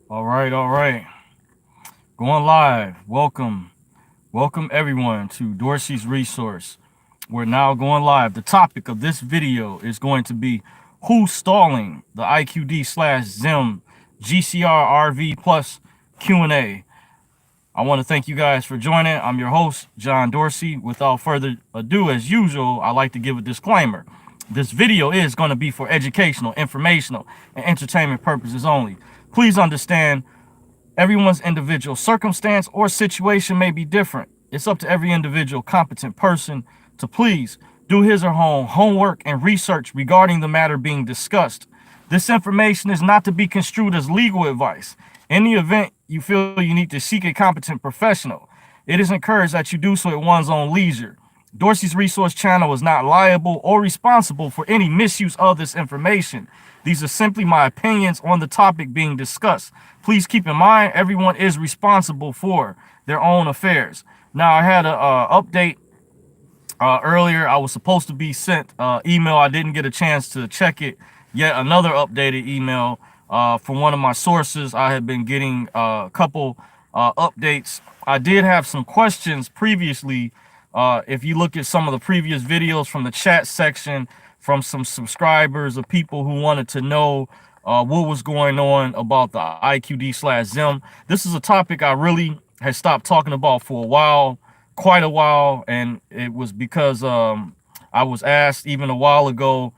All right. Going live. Welcome everyone to Dorsey's Resource. We're now going live. The topic of this video is going to be who's stalling the IQD slash ZIM GCR RV plus Q&A. I want to thank you guys for joining. I'm your host, John Dorsey. Without further ado, as usual, I like to give a disclaimer. This video is going to be for educational, informational, and entertainment purposes only. Please understand everyone's individual circumstance or situation may be different. It's up to every individual competent person to please do his or her homework and research regarding the matter being discussed. This information is not to be construed as legal advice. In the event you feel you need to seek a competent professional, it is encouraged that you do so at one's own leisure. Dorsey's Resource Channel is not liable or responsible for any misuse of this information. These are simply my opinions on the topic being discussed. Please keep in mind everyone is responsible for their own affairs. Now, I had a update earlier. I was supposed to be sent email. I didn't get a chance to check it. Yet another updated email from one of my sources. I had been getting a couple updates. I did have some questions previously. If you look at some of the previous videos from the chat section, from some subscribers of people who wanted to know what was going on about the IQD slash ZIM. This is a topic I really had stopped talking about for a while, quite a while, and it was because I was asked even a while ago,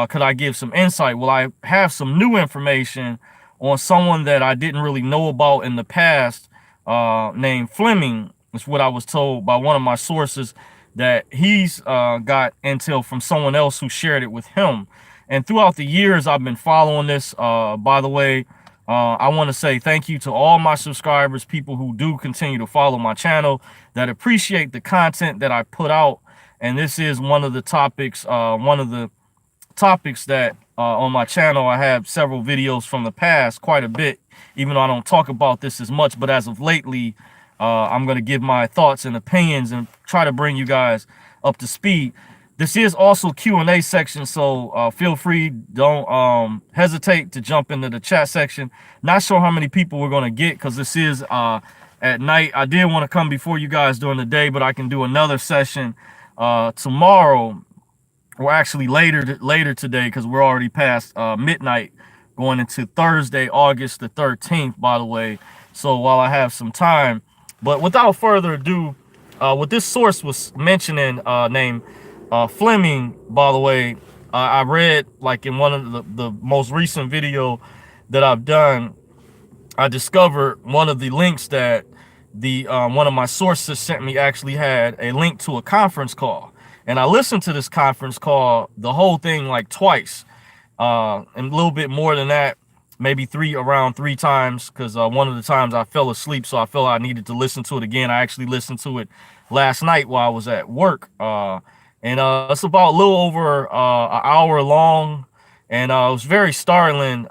could I give some insight? Well, I have some new information on someone that I didn't really know about in the past, named Fleming. Is what I was told by one of my sources, that he's got intel from someone else who shared it with him. And throughout the years, I've been following this. By the way, I want to say thank you to all my subscribers, people who do continue to follow my channel, that appreciate the content that I put out. And this is one of the topics, that on my channel, I have several videos from the past, quite a bit, even though I don't talk about this as much. But as of lately, I'm going to give my thoughts and opinions and try to bring you guys up to speed. This is also Q&A section, so feel free. Don't hesitate to jump into the chat section. Not sure how many people we're going to get because this is at night. I did want to come before you guys during the day, but I can do another session tomorrow, or actually later today, because we're already past midnight, going into Thursday, August the 13th, by the way. So while I have some time, but without further ado, what this source was mentioning, named Fleming, by the way, I read, like, in one of the most recent video that I've done, I discovered one of the links that the one of my sources sent me actually had a link to a conference call. And I listened to this conference call, the whole thing, like twice, and a little bit more than that, maybe around three times, because one of the times I fell asleep, so I felt I needed to listen to it again. I actually listened to it last night while I was at work, and it's about a little over an hour long, and it was very startling,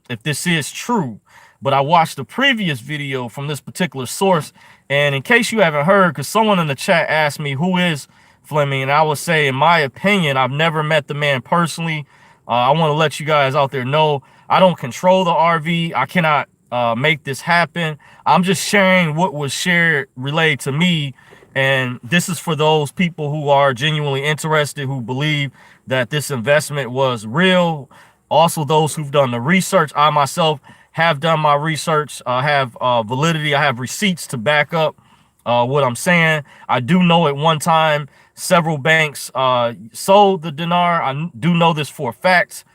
if this is true. But I watched the previous video from this particular source, and in case you haven't heard, because someone in the chat asked me who is Fleming, and I would say, in my opinion, I've never met the man personally. I want to let you guys out there know I don't control the RV. I cannot make this happen. I'm just sharing what was shared, relayed to me. And this is for those people who are genuinely interested, who believe that this investment was real. Also, those who've done the research. I myself have done my research. I have validity. I have receipts to back up what I'm saying. I do know at one time several banks sold the dinar. I do know this for a fact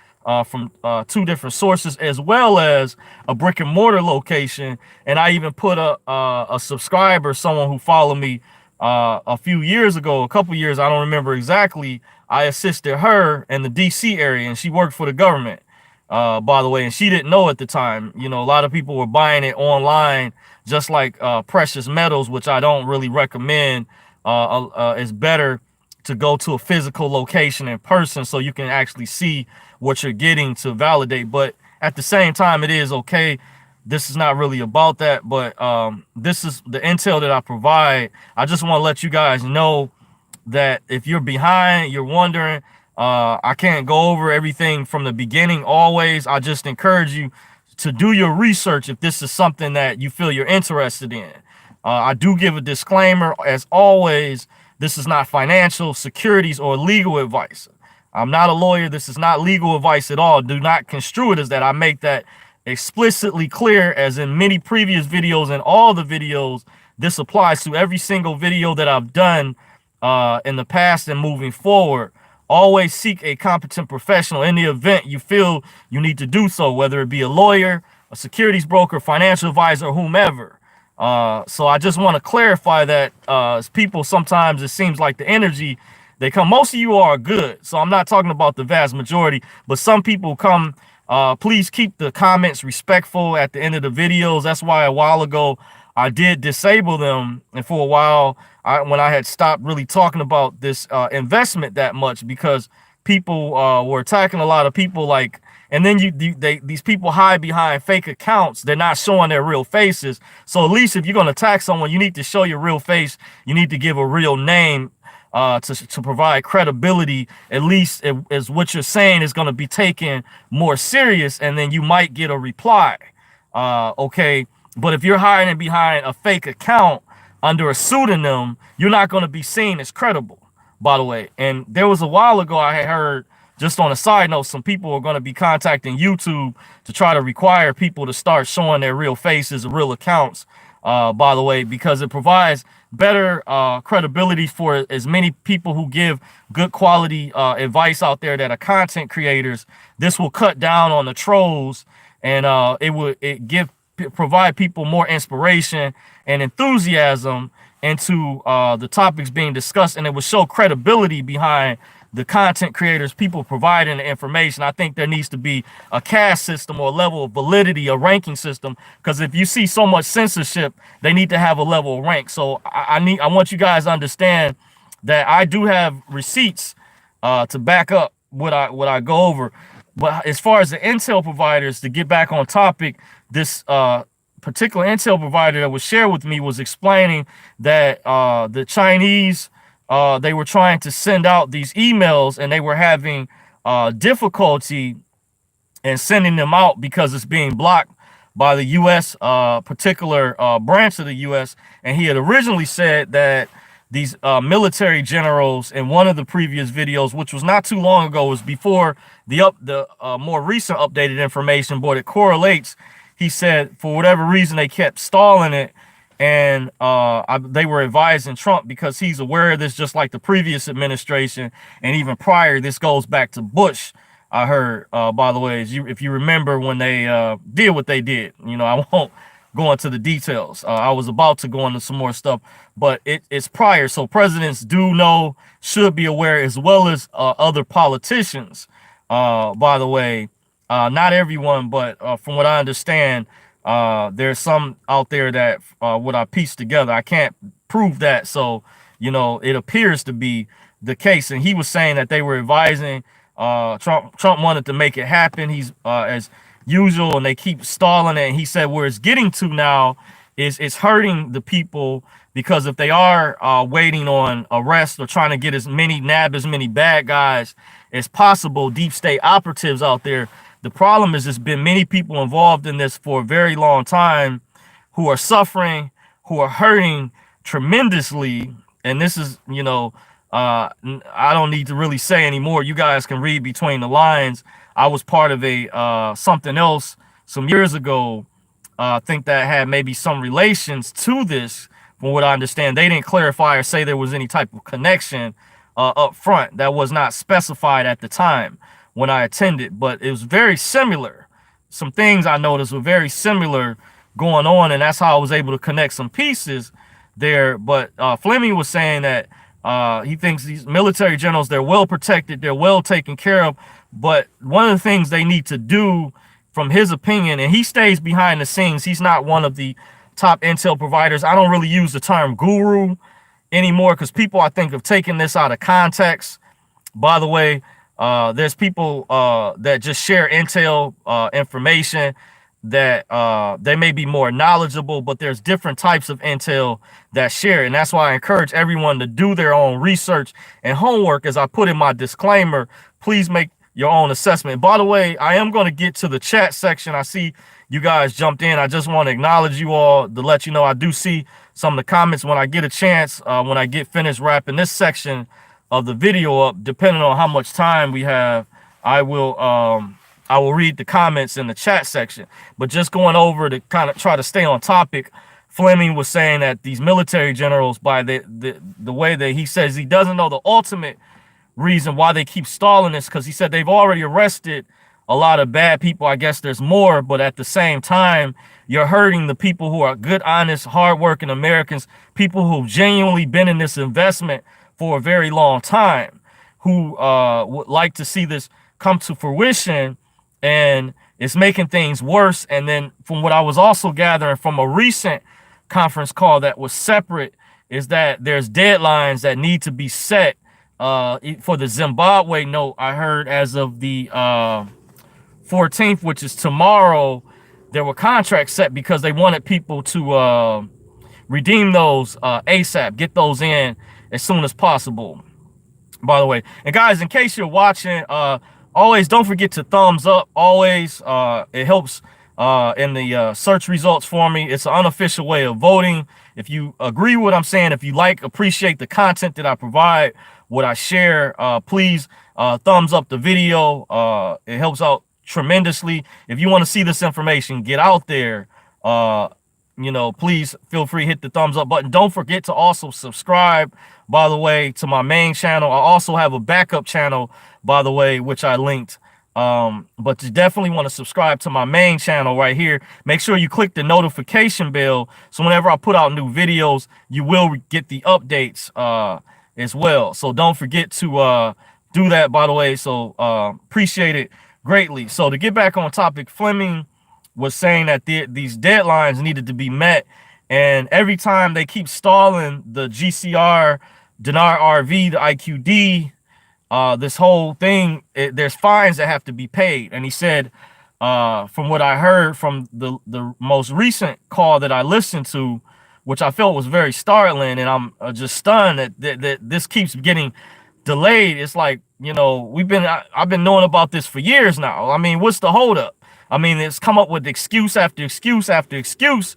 from two different sources, as well as a brick and mortar location. And I even put a subscriber, someone who followed me a few years ago, a couple years, I don't remember exactly. I assisted her in the DC area, and she worked for the government, by the way, and she didn't know at the time. You know, a lot of people were buying it online, just like precious metals, which I don't really recommend. It's better to go to a physical location in person so you can actually see what you're getting to validate. But at the same time, it is okay. This is not really about that, but this is the intel that I provide. I just want to let you guys know that if you're behind, you're wondering, I can't go over everything from the beginning always. I just encourage you to do your research if this is something that you feel you're interested in. I do give a disclaimer, as always, this is not financial, securities, or legal advice. I'm not a lawyer. This is not legal advice at all. Do not construe it as that. I make that explicitly clear, as in many previous videos and all the videos. This applies to every single video that I've done in the past and moving forward. Always seek a competent professional in the event you feel you need to do so, whether it be a lawyer, a securities broker, financial advisor, or whomever. So I just want to clarify that people, sometimes it seems like the energy they come, most of you are good. So I'm not talking about the vast majority, but some people come. Please keep the comments respectful at the end of the videos. That's why a while ago I did disable them. And for a while, when I had stopped really talking about this investment that much, because people were attacking a lot of people, like, and then these people hide behind fake accounts. They're not showing their real faces. So at least if you're going to attack someone, you need to show your real face. You need to give a real name to provide credibility. At least as what you're saying is going to be taken more serious, and then you might get a reply. Okay. But if you're hiding behind a fake account under a pseudonym, you're not going to be seen as credible, by the way. And there was a while ago I had heard, just on a side note, some people are going to be contacting YouTube to try to require people to start showing their real faces or real accounts, by the way, because it provides better credibility for as many people who give good quality advice out there that are content creators. This will cut down on the trolls, and provide people more inspiration and enthusiasm into the topics being discussed, and it will show credibility behind the content creators, people providing the information. I think there needs to be a caste system or a level of validity, a ranking system, because if you see so much censorship, they need to have a level of rank. So I want you guys to understand that I do have receipts to back up what I go over. But as far as the intel providers, to get back on topic, this particular intel provider that was shared with me was explaining that the Chinese, they were trying to send out these emails, and they were having difficulty in sending them out because it's being blocked by the U.S., particular branch of the U.S. And he had originally said that these military generals, in one of the previous videos, which was not too long ago, was before the more recent updated information, but it correlates. He said for whatever reason they kept stalling it, and they were advising Trump, because he's aware of this, just like the previous administration, and even prior. This goes back to Bush, I heard, by the way, if you remember when they did what they did. You know, I won't go into the details. I was about to go into some more stuff, but it's prior. So presidents do know, should be aware, as well as other politicians, by the way. Not everyone, but from what I understand, there's some out there that what I pieced together. I can't prove that. So, you know, it appears to be the case. And he was saying that they were advising Trump wanted to make it happen. He's as usual, and they keep stalling it. And he said where it's getting to now is it's hurting the people, because if they are waiting on arrest or trying to get nab as many bad guys as possible, deep state operatives out there. The problem is there's been many people involved in this for a very long time who are suffering, who are hurting tremendously. And this is, you know, I don't need to really say anymore. You guys can read between the lines. I was part of a something else some years ago. I think that had maybe some relations to this. From what I understand, they didn't clarify or say there was any type of connection up front. That was not specified at the time when I attended, but it was very similar. Some things I noticed were very similar going on, and that's how I was able to connect some pieces there. But Fleming was saying that he thinks these military generals, they're well protected, they're well taken care of, but one of the things they need to do, from his opinion, and he stays behind the scenes, he's not one of the top intel providers. I don't really use the term guru anymore, because people, I think, have taken this out of context. By the way, there's people that just share intel information that they may be more knowledgeable, but there's different types of intel that share. And that's why I encourage everyone to do their own research and homework. As I put in my disclaimer, please make your own assessment. By the way, I am going to get to the chat section. I see you guys jumped in. I just want to acknowledge you all to let you know I do see some of the comments when I get a chance, when I get finished wrapping this section of the video up. Depending on how much time we have, I will read the comments in the chat section. But just going over to kind of try to stay on topic, Fleming was saying that these military generals, by the way that he says, he doesn't know the ultimate reason why they keep stalling this, because he said they've already arrested a lot of bad people. I guess there's more, but at the same time, you're hurting the people who are good, honest, hardworking Americans, people who've genuinely been in this investment for a very long time, who would like to see this come to fruition, and it's making things worse. And then from what I was also gathering from a recent conference call that was separate, is that there's deadlines that need to be set for the Zimbabwe note. I heard as of the 14th, which is tomorrow, there were contracts set because they wanted people to redeem those ASAP, get those in as soon as possible, by the way. And guys, in case you're watching, always don't forget to thumbs up. Always, it helps in the search results for me. It's an unofficial way of voting. If you agree with what I'm saying, if you appreciate the content that I provide, what I share, please thumbs up the video. It helps out tremendously. If you want to see this information get out there, you know, please feel free to hit the thumbs up button. Don't forget to also subscribe, by the way, to my main channel. I also have a backup channel, by the way, which I linked. But you definitely want to subscribe to my main channel right here. Make sure you click the notification bell, so whenever I put out new videos, you will get the updates as well. So don't forget to do that, by the way. So appreciate it greatly. So to get back on topic, Fleming was saying that these deadlines needed to be met, and every time they keep stalling the GCR RV, the IQD, this whole thing, there's fines that have to be paid. And he said, from what I heard from the most recent call that I listened to, which I felt was very startling, and I'm just stunned that this keeps getting delayed. It's like, you know, I've been knowing about this for years now. I mean, what's the holdup? I mean, it's come up with excuse after excuse after excuse,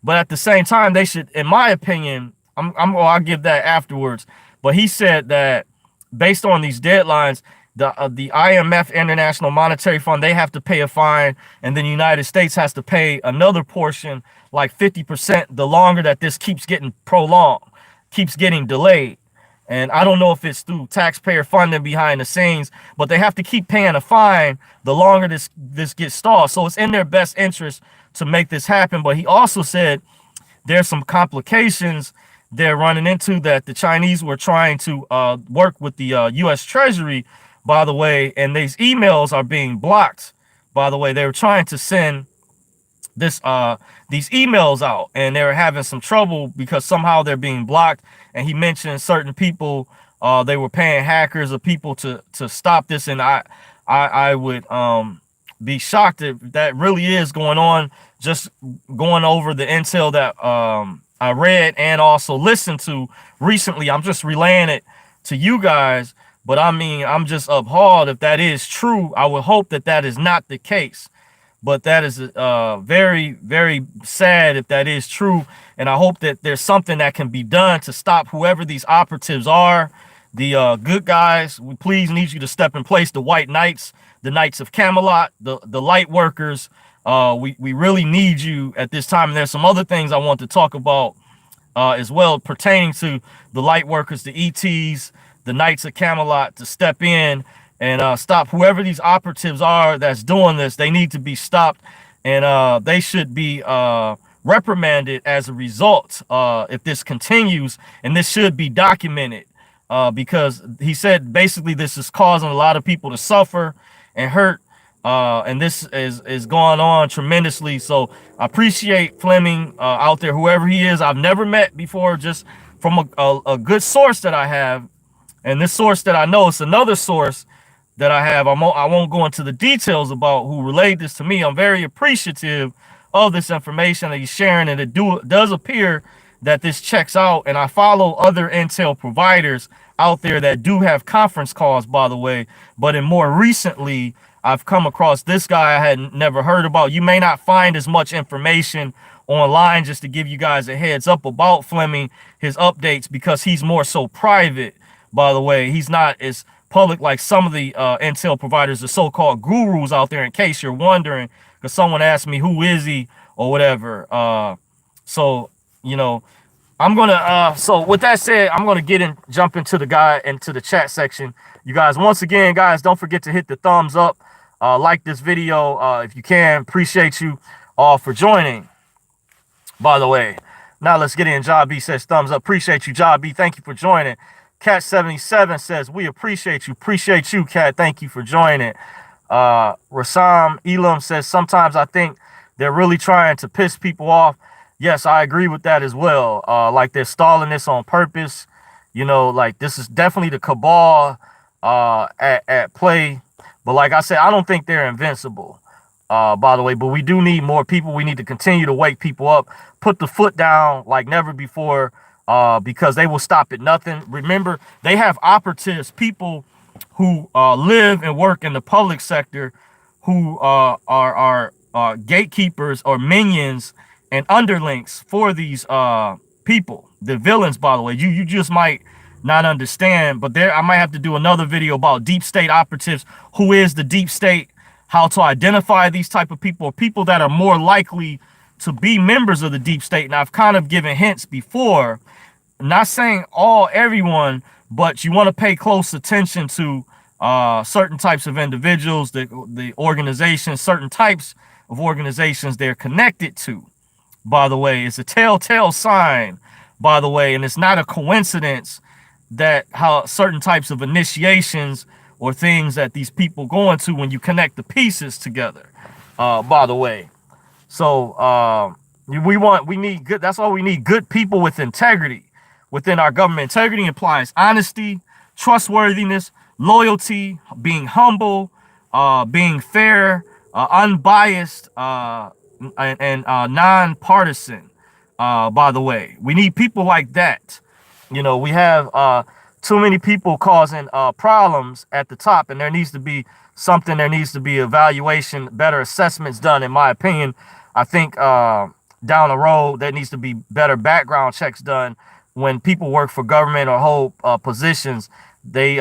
but at the same time, they should, in my opinion, I'll give that afterwards. But he said that based on these deadlines, the IMF, International Monetary Fund, they have to pay a fine, and then the United States has to pay another portion, like 50%, the longer that this keeps getting prolonged, keeps getting delayed. And I don't know if it's through taxpayer funding behind the scenes, but they have to keep paying a fine the longer this gets stalled. So it's in their best interest to make this happen. But he also said there's some complications they're running into, that the Chinese were trying to work with the U.S. Treasury, by the way, and these emails are being blocked, by the way. They were trying to send these emails out, and they were having some trouble because somehow they're being blocked. And he mentioned certain people, they were paying hackers or people to stop this. And I would be shocked if that really is going on. Just going over the intel that I read and also listened to recently, I'm just relaying it to you guys. But I mean, I'm just appalled if that is true. I would hope that that is not the case. But that is very, very sad if that is true. And I hope that there's something that can be done to stop whoever these operatives are, the good guys. We please need you to step in place. The White Knights, the Knights of Camelot, the light workers. We really need you at this time. And there's some other things I want to talk about as well pertaining to the light workers, the ETs, the Knights of Camelot, to step in and stop whoever these operatives are that's doing this. They need to be stopped, and they should be reprimanded as a result if this continues, and this should be documented because he said basically this is causing a lot of people to suffer and hurt, and this is going on tremendously. So I appreciate Fleming out there, whoever he is. I've never met before, just from a good source that I have, and this source that I know, it's another source that I have. I won't go into the details about who relayed this to me. I'm very appreciative of this information that he's sharing, and it does appear that this checks out, and I follow other intel providers out there that do have conference calls, by the way. But in more recently, I've come across this guy I had never heard about. You may not find as much information online, just to give you guys a heads up about Fleming, his updates, because he's more so private, by the way. He's not as public like some of the intel providers, the so-called gurus out there, in case you're wondering, because someone asked me, who is he or whatever. So, you know, I'm gonna so with that said, I'm gonna jump into the chat section. You guys, once again, guys, don't forget to hit the thumbs up, like this video if you can. Appreciate you all for joining, by the way. Now let's get in. Job B says thumbs up. Appreciate you, Job B. Thank you for joining. Cat 77 says we appreciate you. Appreciate you, Cat. Thank you for joining. Rasam Elam says sometimes I think they're really trying to piss people off. Yes, I agree with that as well. Like they're stalling this on purpose. You know, like this is definitely the cabal at play. But like I said, I don't think they're invincible, by the way. But we do need more people. We need to continue to wake people up, put the foot down like never before, because they will stop at nothing. Remember, they have operatives, people who live and work in the public sector, who are gatekeepers or minions and underlings for these people, the villains, by the way. You just might not understand, but there I might have to do another video about deep state operatives, who is the deep state, how to identify these type of people, or people that are more likely to be members of the deep state. And I've kind of given hints before, not saying everyone, but you want to pay close attention to certain types of individuals, the organizations, certain types of organizations they're connected to. By the way, it's a telltale sign, by the way, and it's not a coincidence that how certain types of initiations or things that these people go into when you connect the pieces together, by the way. So we need good, that's all we need, good people with integrity within our government. Integrity implies honesty, trustworthiness, loyalty, being humble, being fair, unbiased, and non-partisan, by the way. We need people like that. You know, we have too many people causing problems at the top, and there needs to be something, there needs to be evaluation, better assessments done, in my opinion. I think down the road, there needs to be better background checks done when people work for government or hold positions. They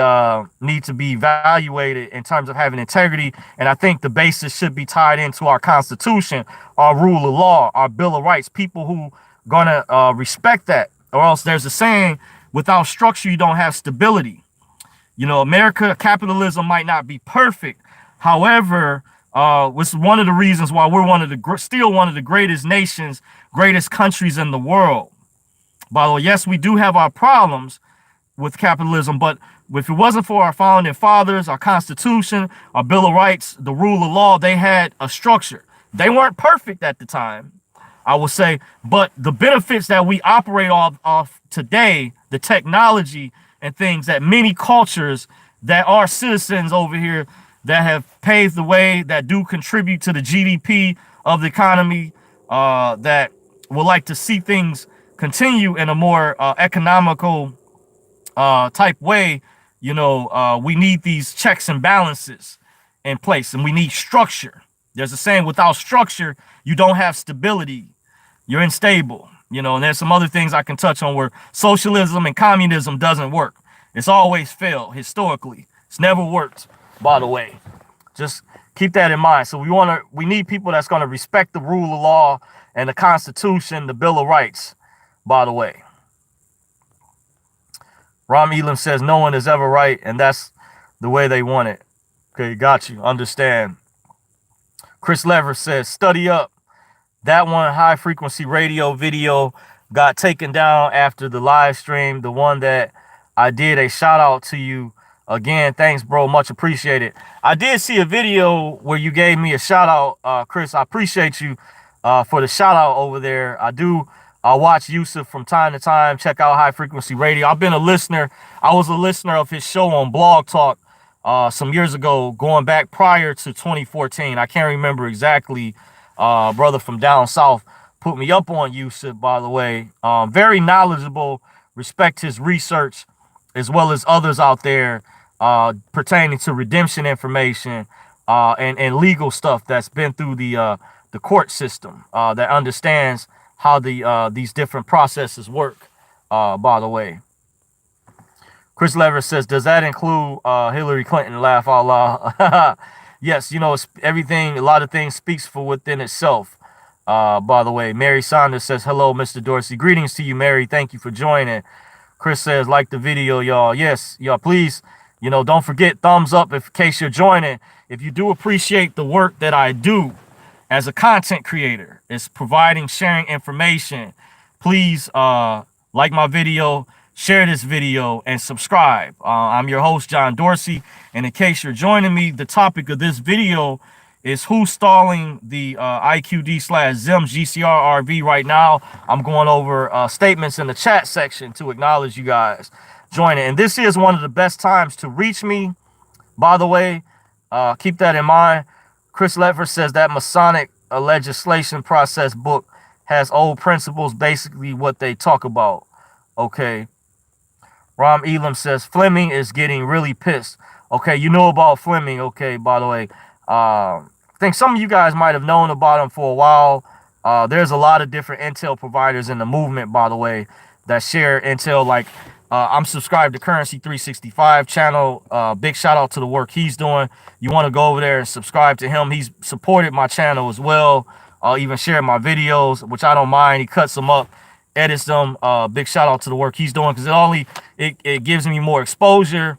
need to be evaluated in terms of having integrity. And I think the basis should be tied into our Constitution, our rule of law, our Bill of Rights, people who gonna respect that. Or else there's a saying, without structure, you don't have stability. You know, America, capitalism might not be perfect. However, was one of the reasons why we're still one of the greatest nations, greatest countries in the world. By the way, yes, we do have our problems with capitalism, but if it wasn't for our founding fathers, our Constitution, our Bill of Rights, the rule of law, they had a structure. They weren't perfect at the time, I will say, but the benefits that we operate off today, the technology and things that many cultures that are citizens over here that have paved the way, that do contribute to the GDP of the economy, that would like to see things continue in a more economical type way. You know, we need these checks and balances in place, and we need structure. There's a saying, without structure, you don't have stability. You're unstable. You know, and there's some other things I can touch on where socialism and communism doesn't work. It's always failed historically. It's never worked, by the way. Just keep that in mind. So we need people that's going to respect the rule of law and the Constitution, the Bill of Rights, by the way. Ram Elam says no one is ever right, and that's the way they want it. Okay, got you. Understand. Chris Lever says, study up. That one high frequency radio video got taken down after the live stream. The one that I did, a shout out to you again. Thanks, bro. Much appreciated. I did see a video where you gave me a shout out, Chris. I appreciate you for the shout out over there. I watch Yusuf from time to time. Check out High Frequency Radio. I've been a listener. I was a listener of his show on Blog Talk some years ago, going back prior to 2014. I can't remember exactly, brother from down south. put me up on Yusuf, by the way. Very knowledgeable, respect his research, as well as others out there pertaining to redemption information and legal stuff that's been through the court system that understands how these different processes work, by the way. Chris Lever says, does that include Hillary Clinton? Laugh out loud. Yes, you know, everything, a lot of things speaks for within itself. By the way, Mary Saunders says, hello, Mr. Dorsey. Greetings to you, Mary. Thank you for joining. Chris says, like the video, y'all. Yes, y'all, please, you know, don't forget thumbs up in case you're joining. If you do appreciate the work that I do as a content creator, it's providing, sharing information. Please like my video, share this video, and subscribe. I'm your host, John Dorsey, and in case you're joining me, the topic of this video is who's stalling the IQD / ZIM GCR RV right now. I'm going over statements in the chat section to acknowledge you guys joining. And this is one of the best times to reach me, by the way. Keep that in mind. Chris Letford says that Masonic legislation process book has old principles, basically what they talk about. Okay. Ram Elam says Fleming is getting really pissed. Okay, you know about Fleming, okay, by the way. I think some of you guys might have known about him for a while. There's a lot of different intel providers in the movement, by the way, that share intel. Like, I'm subscribed to Currency 365 channel. Big shout out to the work he's doing. You want to go over there and subscribe to him. He's supported my channel as well. Even shared my videos, which I don't mind. He cuts them up, edits them. Big shout out to the work he's doing, because it gives me more exposure,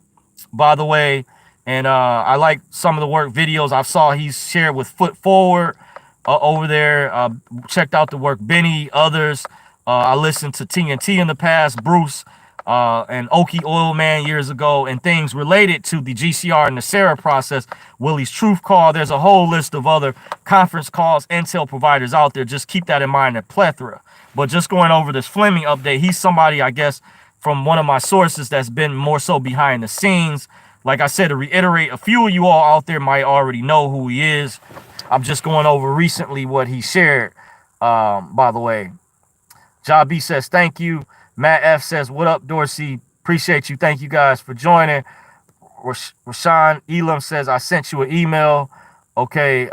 by the way. And I like some of the work videos I saw he's shared with Foot Forward over there. Checked out the work Benny, others. I listened to TNT in the past, Bruce, and Okie Oil Man years ago, and things related to the GCR and the Sarah process, Willie's Truth Call. There's a whole list of other conference calls, intel providers out there. Just keep that in mind, a plethora. But just going over this Fleming update, he's somebody, I guess, from one of my sources that's been more so behind the scenes. Like I said, to reiterate, a few of you all out there might already know who he is. I'm just going over recently what he shared, by the way. Jabi says, thank you. Matt F says, what up, Dorsey? Appreciate you. Thank you guys for joining. Rashawn Elam says, I sent you an email. Okay,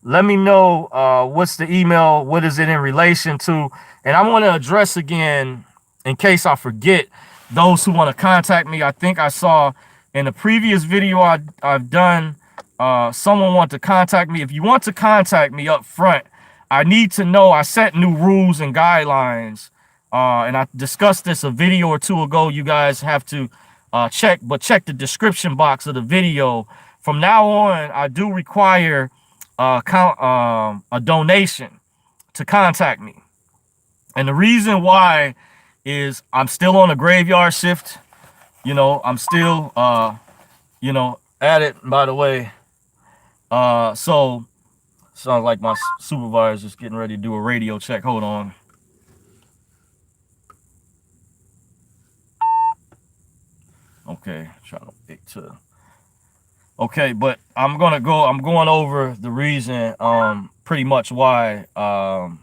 let me know what's the email, what is it in relation to? And I want to address again, in case I forget, those who want to contact me. I think I saw in the previous video I've done, someone want to contact me. If you want to contact me up front, I need to know. I set new rules and guidelines, and I discussed this a video or two ago. You guys have to check the description box of the video. From now on, I do require a donation to contact me. And the reason why is I'm still on a graveyard shift. You know, I'm still, you know, at it, by the way. So, sounds like my supervisor's just getting ready to do a radio check. Hold on. Okay, trying to pick to. Okay, but I'm going over the reason, pretty much why, I'm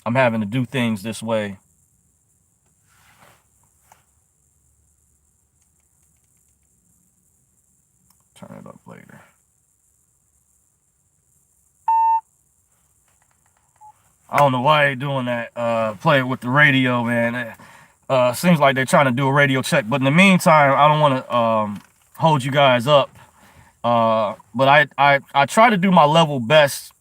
having to do things this way. Turn it up later. I don't know why they're doing that. Play it with the radio, man. Seems like they're trying to do a radio check. But in the meantime, I don't want to hold you guys up. But I try to do my level best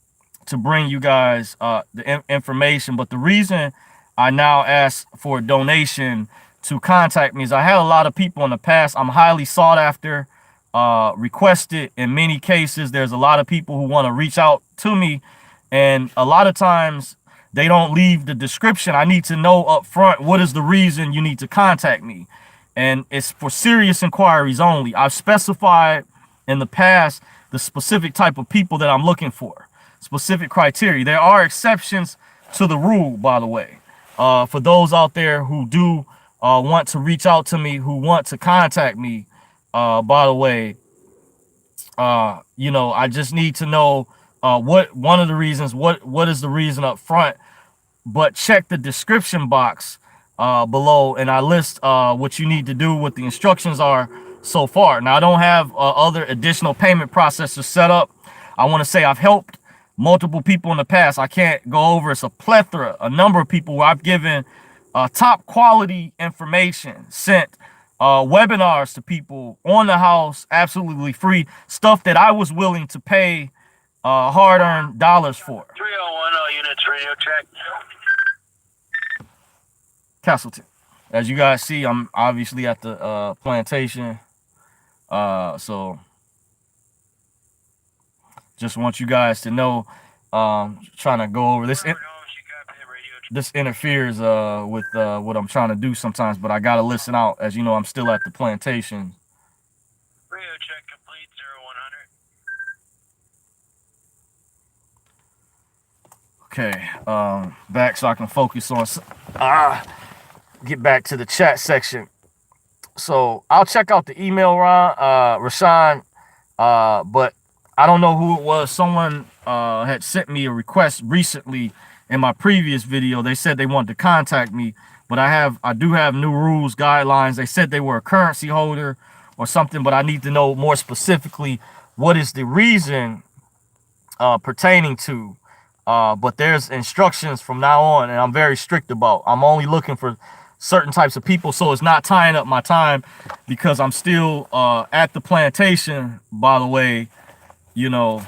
to bring you guys the information. But the reason I now ask for a donation to contact me is I had a lot of people in the past. I'm highly sought after. Requested in many cases. There's a lot of people who want to reach out to me, and a lot of times they don't leave the description. I need to know up front what is the reason you need to contact me, and it's for serious inquiries only. I've specified in the past the specific type of people that I'm looking for, specific criteria. There are exceptions to the rule, by the way, for those out there who do want to reach out to me, who want to contact me. By the way, you know, I just need to know one of the reasons, what is the reason up front, but check the description box below, and I list what you need to do, what the instructions are so far. Now, I don't have other additional payment processors set up. I want to say I've helped multiple people in the past. I can't go over, it's a plethora, a number of people where I've given top quality information, sent webinars to people on the house, absolutely free, stuff that I was willing to pay hard-earned dollars for. 301, all units, radio check. Castleton. As you guys see, I'm obviously at the plantation. So just want you guys to know, trying to go over this. This interferes with what I'm trying to do sometimes, but I gotta listen out. As you know, I'm still at the plantation. Radio check complete, 0100. Okay, back so I can focus on get back to the chat section. So I'll check out the email, Rashawn, but I don't know who it was. Someone had sent me a request recently in my previous video. They said they wanted to contact me, but I do have new rules, guidelines. They said they were a currency holder or something, but I need to know more specifically what is the reason pertaining to. But there's instructions from now on, and I'm very strict about. I'm only looking for certain types of people, so it's not tying up my time, because I'm still at the plantation, by the way, you know,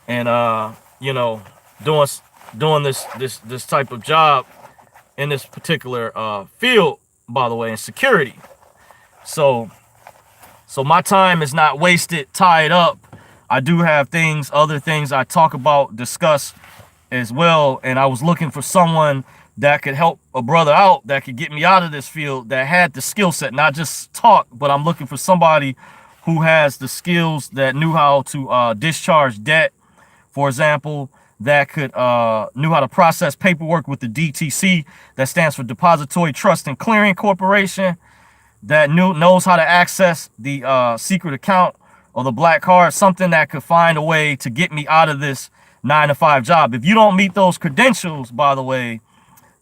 and you know, doing this type of job in this particular field, by the way, in security. So my time is not wasted, tied up. I do have other things I talk about, discuss as well, and I was looking for someone that could help a brother out, that could get me out of this field, that had the skill set, not just talk, but I'm looking for somebody who has the skills, that knew how to discharge debt, for example, that could knew how to process paperwork with the DTC, that stands for Depository Trust and Clearing Corporation, that knows how to access the secret account or the black card, something that could find a way to get me out of this 9-to-5 job. If you don't meet those credentials, by the way,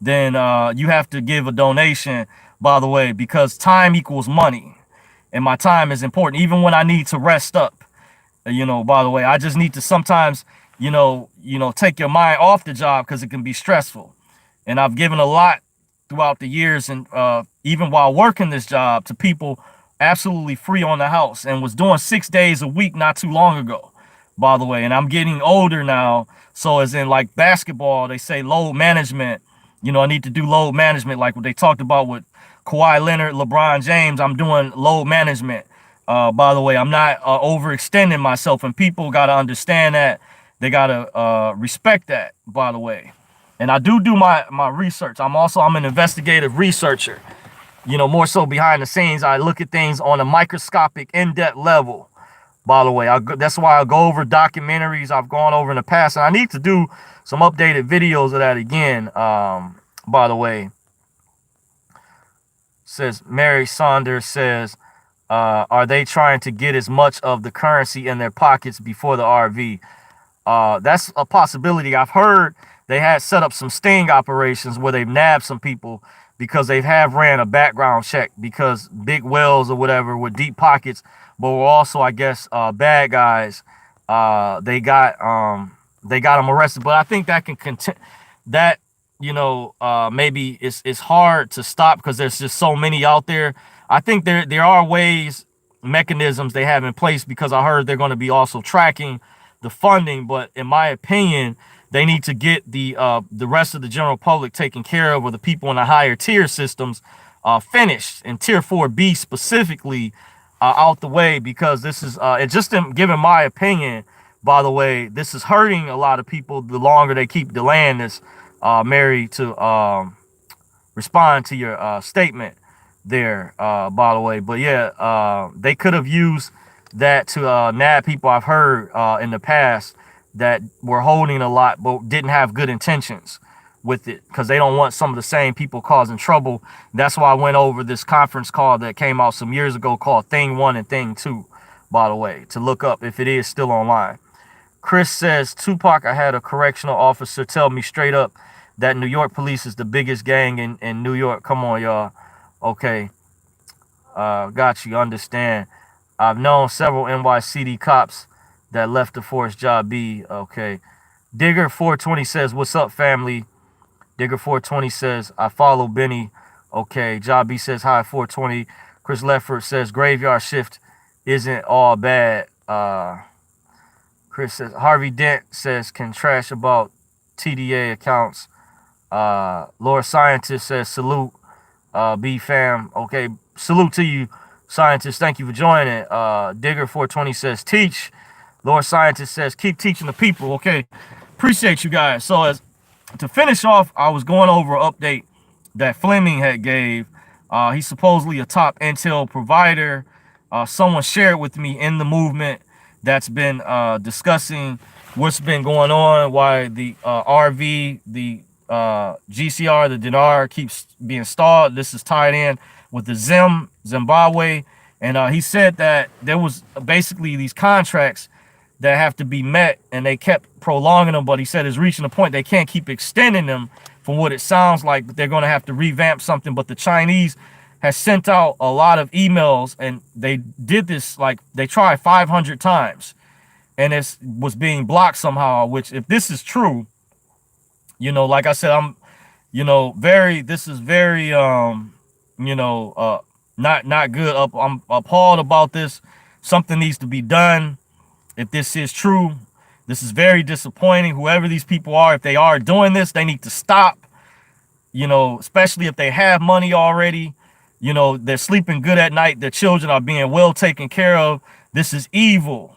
then you have to give a donation, by the way, because time equals money, and my time is important, even when I need to rest up. You know, by the way, I just need to sometimes, you know, take your mind off the job, because it can be stressful. And I've given a lot throughout the years, and even while working this job, to people absolutely free on the house, and was doing 6 days a week not too long ago, by the way. And I'm getting older now, so as in like basketball, they say load management. You know, I need to do load management, like what they talked about with Kawhi Leonard, LeBron James. I'm doing load management. By the way, I'm not overextending myself, and people got to understand that. They got to respect that, by the way. And I do my research. I'm an investigative researcher, you know, more so behind the scenes. I look at things on a microscopic, in-depth level, by the way. That's why I go over documentaries I've gone over in the past, and I need to do some updated videos of that again, by the way. Says Mary Saunders says, are they trying to get as much of the currency in their pockets before the RV? That's a possibility. I've heard they had set up some sting operations where they've nabbed some people because they have ran a background check, because big wells or whatever with deep pockets, but were also, I guess, bad guys. They got them arrested. But I think that can that, you know, maybe it's hard to stop, because there's just so many out there. I think there are ways, mechanisms they have in place, because I heard they're going to be also tracking the funding. But in my opinion, they need to get the rest of the general public taken care of, or the people in the higher tier systems finished, and tier 4B specifically out the way, because this is it just giving my opinion, by the way, this is hurting a lot of people the longer they keep delaying this. Mary, to respond to your statement there, by the way. But yeah, they could have used that to nab people, I've heard in the past, that were holding a lot but didn't have good intentions with it, because they don't want some of the same people causing trouble. That's why I went over this conference call that came out some years ago called Thing 1 and Thing 2, by the way, to look up if it is still online. Chris says, Tupac, I had a correctional officer tell me straight up that New York police is the biggest gang in New York. Come on, y'all. Okay. Got you. Understand. I've known several NYCD cops that left the force. Job B. Okay. Digger 420 says, what's up, family? Digger 420 says, I follow Benny. Okay. Job B says, hi, 420. Chris Leffert says, graveyard shift isn't all bad. Chris says, Harvey Dent says, can trash about TDA accounts. Lord Scientist says, salute. B fam. Okay. Salute to you, Scientist. Thank you for joining. Digger 420 says, teach. Lord Scientist says, keep teaching the people. Okay. Appreciate you guys. So as to finish off, I was going over an update that Fleming had gave. He's supposedly a top intel provider. Someone shared with me in the movement that's been discussing what's been going on, why the RV, the GCR, the dinar keeps being stalled. This is tied in with the ZIM, Zimbabwe. And he said that there was basically these contracts that have to be met, and they kept prolonging them, but he said it's reaching a point they can't keep extending them from what it sounds like, but they're going to have to revamp something. But the Chinese has sent out a lot of emails, and they did this, like they tried 500 times, and it was being blocked somehow, which if this is true, you know, like I said, I'm, you know, this is very, you know, not good. I'm appalled about this. Something needs to be done. If this is true, this is very disappointing. Whoever these people are, if they are doing this, they need to stop, you know, especially if they have money already. You know, they're sleeping good at night. Their children are being well taken care of. This is evil.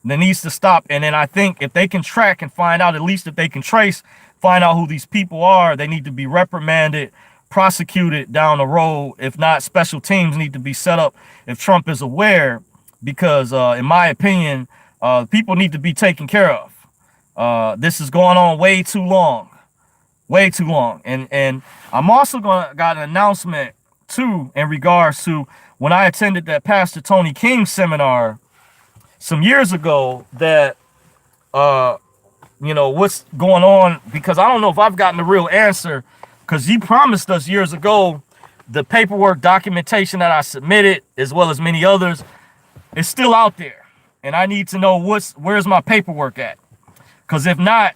That needs to stop. And then I think if they can track and find out, at least if they can trace, find out who these people are, they need to be reprimanded, prosecuted down the road. If not, special teams need to be set up if Trump is aware, because in my opinion, people need to be taken care of. This is going on way too long. And I'm also got an announcement too in regards to when I attended that Pastor Tony King seminar some years ago, that you know what's going on, because I don't know if I've gotten the real answer, because he promised us years ago the paperwork documentation that I submitted, as well as many others, is still out there, and I need to know where's my paperwork at. Because if not,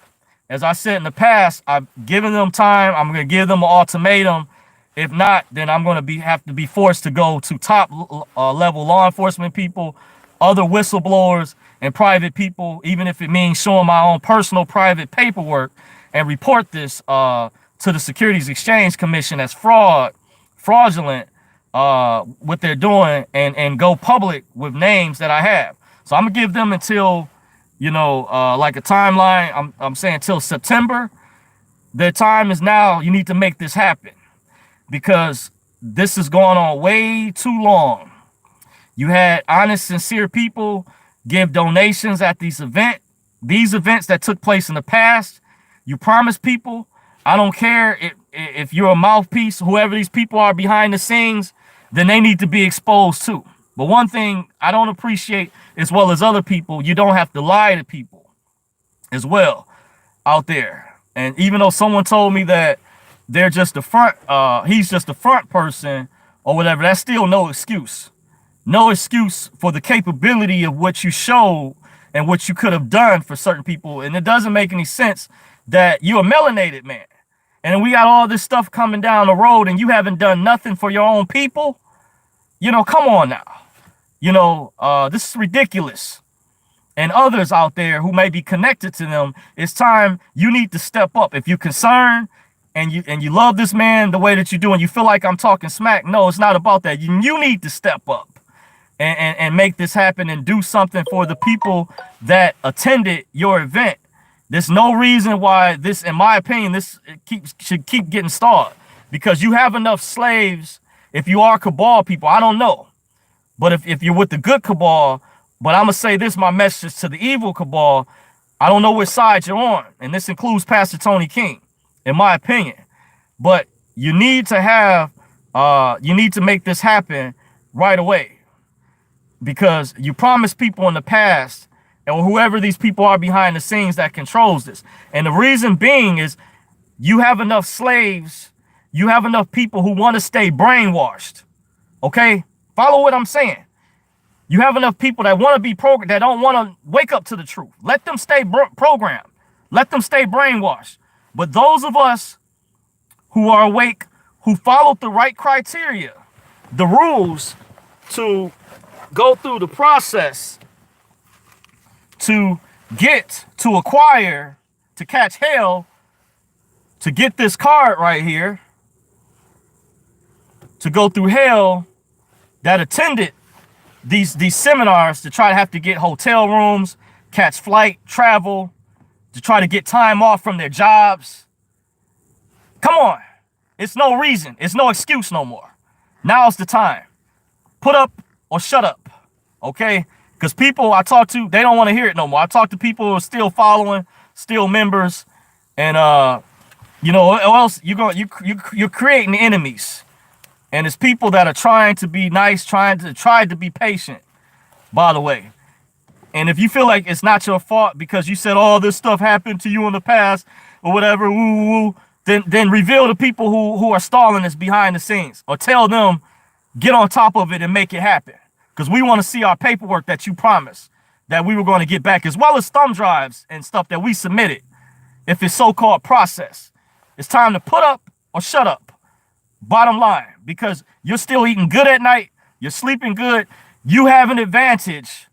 as I said in the past, I've given them time. I'm going to give them an ultimatum. If not, then I'm going to have to be forced to go to top level law enforcement people, other whistleblowers, and private people, even if it means showing my own personal private paperwork, and report this to the Securities Exchange Commission as fraudulent, what they're doing, and go public with names that I have. So I'm gonna give them until, you know, like a timeline. I'm saying till September. Their time is now. You need to make this happen, because this is going on way too long. You had honest, sincere people give donations at these events that took place in the past. You promised people. I don't care if you're a mouthpiece, whoever these people are behind the scenes, then they need to be exposed too. But one thing I don't appreciate, as well as other people, you don't have to lie to people as well out there. And even though someone told me that they're just the front, he's just the front person or whatever, that's still no excuse. No excuse for the capability of what you showed and what you could have done for certain people. And it doesn't make any sense that you're a melanated man, and we got all this stuff coming down the road, and you haven't done nothing for your own people. You know, come on now. You know, this is ridiculous. And others out there who may be connected to them, it's time you need to step up. If you're concerned and you love this man the way that you do, and you feel like I'm talking smack, no, it's not about that. You need to step up and make this happen and do something for the people that attended your event. There's no reason why this, in my opinion, this should keep getting stalled, because you have enough slaves. If you are cabal people, I don't know. But if you're with the good cabal, but I'm going to say this, my message to the evil cabal, I don't know which side you're on. And this includes Pastor Tony King, in my opinion. But you need to have, you need to make this happen right away. Because you promised people in the past or whoever these people are behind the scenes that controls this. And the reason being is you have enough slaves, you have enough people who want to stay brainwashed. Okay? Follow what I'm saying. You have enough people that want to be programmed, that don't want to wake up to the truth. Let them stay programmed. Let them stay brainwashed. But those of us who are awake, who followed the right criteria, the rules to go through the process to get, to acquire, to catch hell, to get this card right here, to go through hell, that attended these seminars to try to have to get hotel rooms, catch flight, travel, to try to get time off from their jobs. Come on. It's no reason. It's no excuse no more. Now's the time. Put up or shut up. Okay? Because people I talk to, they don't want to hear it no more. I talk to people who are still following, still members, and you know, or else you're creating enemies. And it's people that are trying to be nice, trying to be patient, by the way. And if you feel like it's not your fault because you said all this stuff happened to you in the past or whatever, then reveal the people who are stalling this behind the scenes, or tell them, get on top of it and make it happen. Because we want to see our paperwork that you promised that we were going to get back, as well as thumb drives and stuff that we submitted. If it's so-called process, it's time to put up or shut up. Bottom line, because you're still eating good at night, you're sleeping good, you have an advantage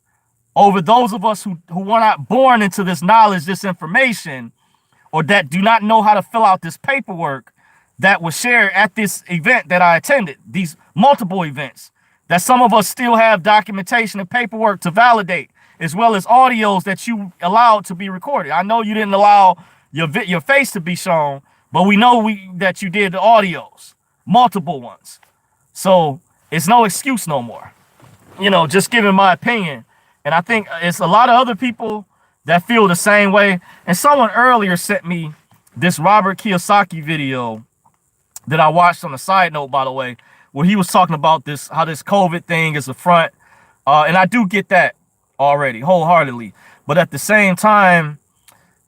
over those of us who were not born into this knowledge, this information, or that do not know how to fill out this paperwork that was shared at this event that I attended, these multiple events, that some of us still have documentation and paperwork to validate, as well as audios that you allowed to be recorded. I know you didn't allow your face to be shown, but we know that you did the audios, multiple ones. So it's no excuse no more. You know, just giving my opinion. And I think it's a lot of other people that feel the same way. And someone earlier sent me this Robert Kiyosaki video that I watched on a side note, by the way, where he was talking about this, how this COVID thing is a front. And I do get that already, wholeheartedly. But at the same time,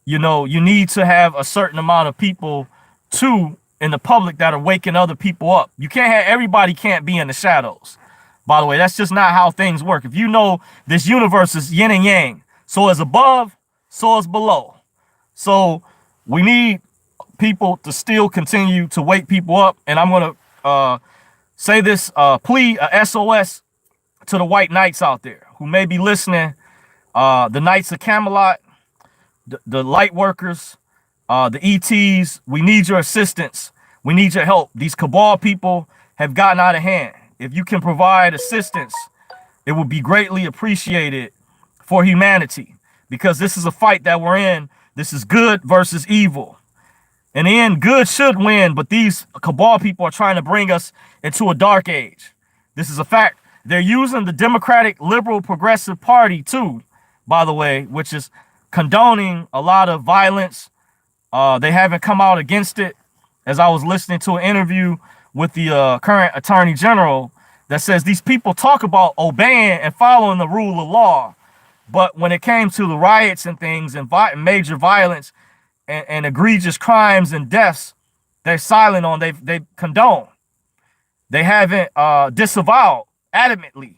you know, you need to have a certain amount of people too in the public that are waking other people up. You can't have, everybody can't be in the shadows. By the way, that's just not how things work. If you know, this universe is yin and yang. So is above, so is below. So we need people to still continue to wake people up. And I'm going to say this plea, SOS to the white knights out there who may be listening, the Knights of Camelot, the light workers, the ETs. We need your assistance. We need your help. These cabal people have gotten out of hand. If you can provide assistance, it would be greatly appreciated for humanity, because this is a fight that we're in. This is good versus evil. In the end, good should win, but these cabal people are trying to bring us into a dark age. This is a fact. They're using the Democratic Liberal Progressive Party too, by the way, which is condoning a lot of violence. They haven't come out against it. As I was listening to an interview with the current Attorney General that says these people talk about obeying and following the rule of law, but when it came to the riots and things and major violence and egregious crimes and deaths, they're silent on. They condone. They haven't disavowed adamantly.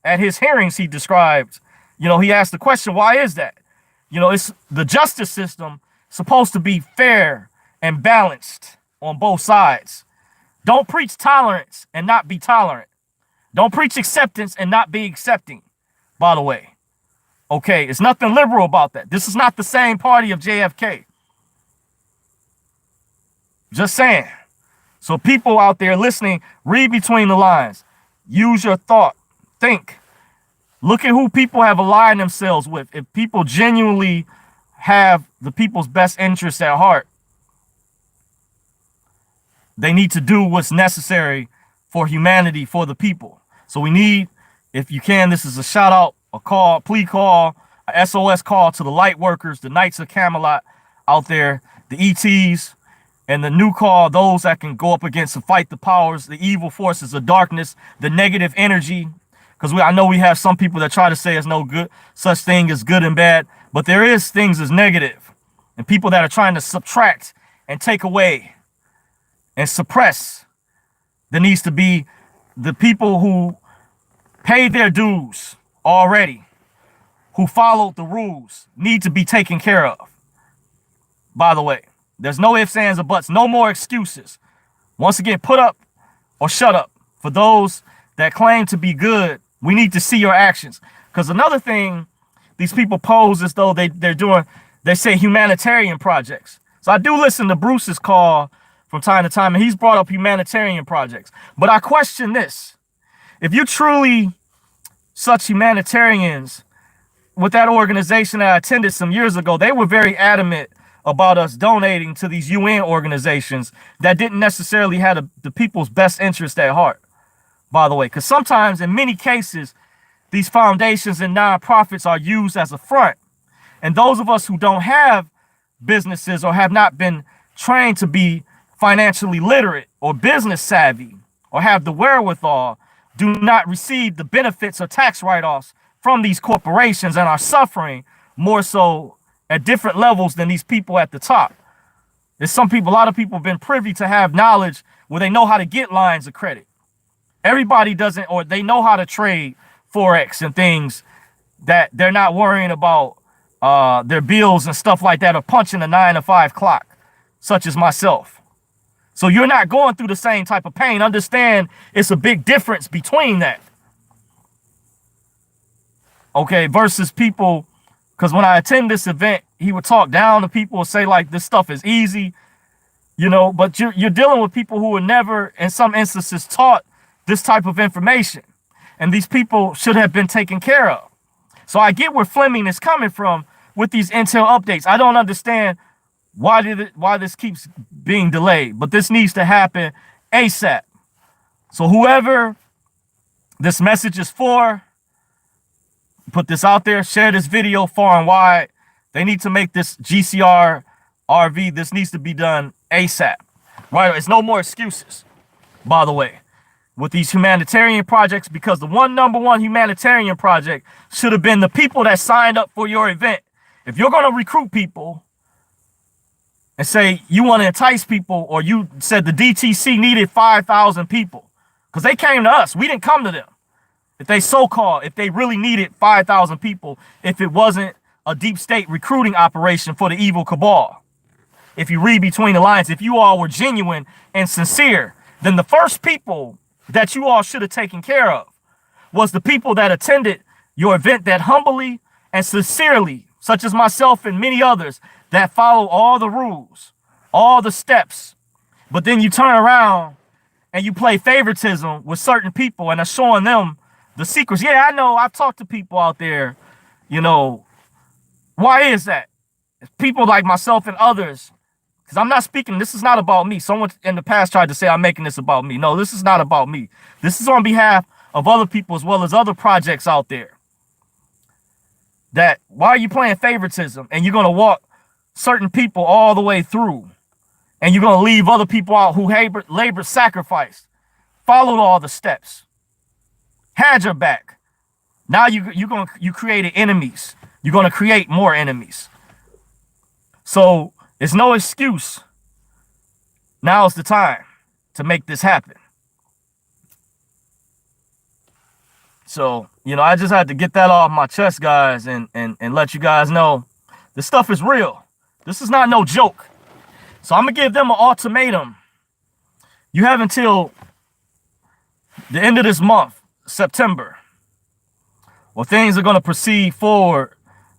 At his hearings, he described, you know, he asked the question, why is that? You know, it's the justice system supposed to be fair and balanced on both sides. Don't preach tolerance and not be tolerant. Don't preach acceptance and not be accepting, by the way. Okay, it's nothing liberal about that. This is not the same party of JFK. Just saying. So people out there listening, read between the lines. Use your thought. Think. Look at who people have aligned themselves with. If people genuinely have the people's best interests at heart, they need to do what's necessary for humanity, for the people. So we need, if you can, this is a shout out, a call, plea call, a SOS call to the light workers, the Knights of Camelot out there, the ETs, and the new call, those that can go up against and fight the powers, the evil forces of darkness, the negative energy, because I know we have some people that try to say there's no good such thing as good and bad, but there is things as negative, and people that are trying to subtract and take away and suppress. There needs to be the people who paid their dues already, who followed the rules, need to be taken care of. By the way, there's no ifs, ands, or buts. No more excuses. Once again, put up or shut up. For those that claim to be good, we need to see your actions. Because another thing, these people pose as though they say humanitarian projects. So I do listen to Bruce's call from time to time, and he's brought up humanitarian projects. But I question this. If you truly such humanitarians, with that organization that I attended some years ago, they were very adamant about us donating to these UN organizations that didn't necessarily have the people's best interest at heart, by the way. Because sometimes, in many cases, these foundations and nonprofits are used as a front. And those of us who don't have businesses or have not been trained to be financially literate or business savvy or have the wherewithal do not receive the benefits or tax write-offs from these corporations and are suffering more so at different levels than these people at the top. There's some people, a lot of people have been privy to have knowledge where they know how to get lines of credit. Everybody doesn't, or they know how to trade Forex and things that they're not worrying about their bills and stuff like that, or punching a 9 to 5 clock, such as myself. So you're not going through the same type of pain. Understand it's a big difference between that. Okay, versus people, because when I attend this event, he would talk down to people and say like this stuff is easy, you know, but you're dealing with people who were never, in some instances, taught this type of information. And these people should have been taken care of. So I get where Fleming is coming from with these intel updates. I don't understand why this keeps being delayed, but this needs to happen ASAP. So whoever this message is for, put this out there, share this video far and wide. They need to make this GCR RV, this needs to be done ASAP. Right? It's no more excuses, by the way, with these humanitarian projects, because the number one humanitarian project should have been the people that signed up for your event. If you're going to recruit people and say you want to entice people, or you said the DTC needed 5,000 people, because they came to us, we didn't come to them. If they really needed 5,000 people, if it wasn't a deep state recruiting operation for the evil cabal. If you read between the lines, if you all were genuine and sincere, then the first people that you all should have taken care of was the people that attended your event, that humbly and sincerely, such as myself and many others, that follow all the rules, all the steps. But then you turn around and you play favoritism with certain people and are showing them the secrets. Yeah, I know. I've talked to people out there, you know. Why is that? People like myself and others, because I'm not speaking, this is not about me. Someone in the past tried to say I'm making this about me. No, this is not about me. This is on behalf of other people as well as other projects out there. That, why are you playing favoritism and you're going to walk certain people all the way through, and you're going to leave other people out who labor sacrificed, followed all the steps, had your back? Now you created enemies. You're going to create more enemies. So it's no excuse. Now's the time to make this happen. So, you know, I just had to get that off my chest, guys, and let you guys know this stuff is real. This is not no joke. So I'm going to give them an ultimatum. You have until the end of this month, September, well, things are going to proceed forward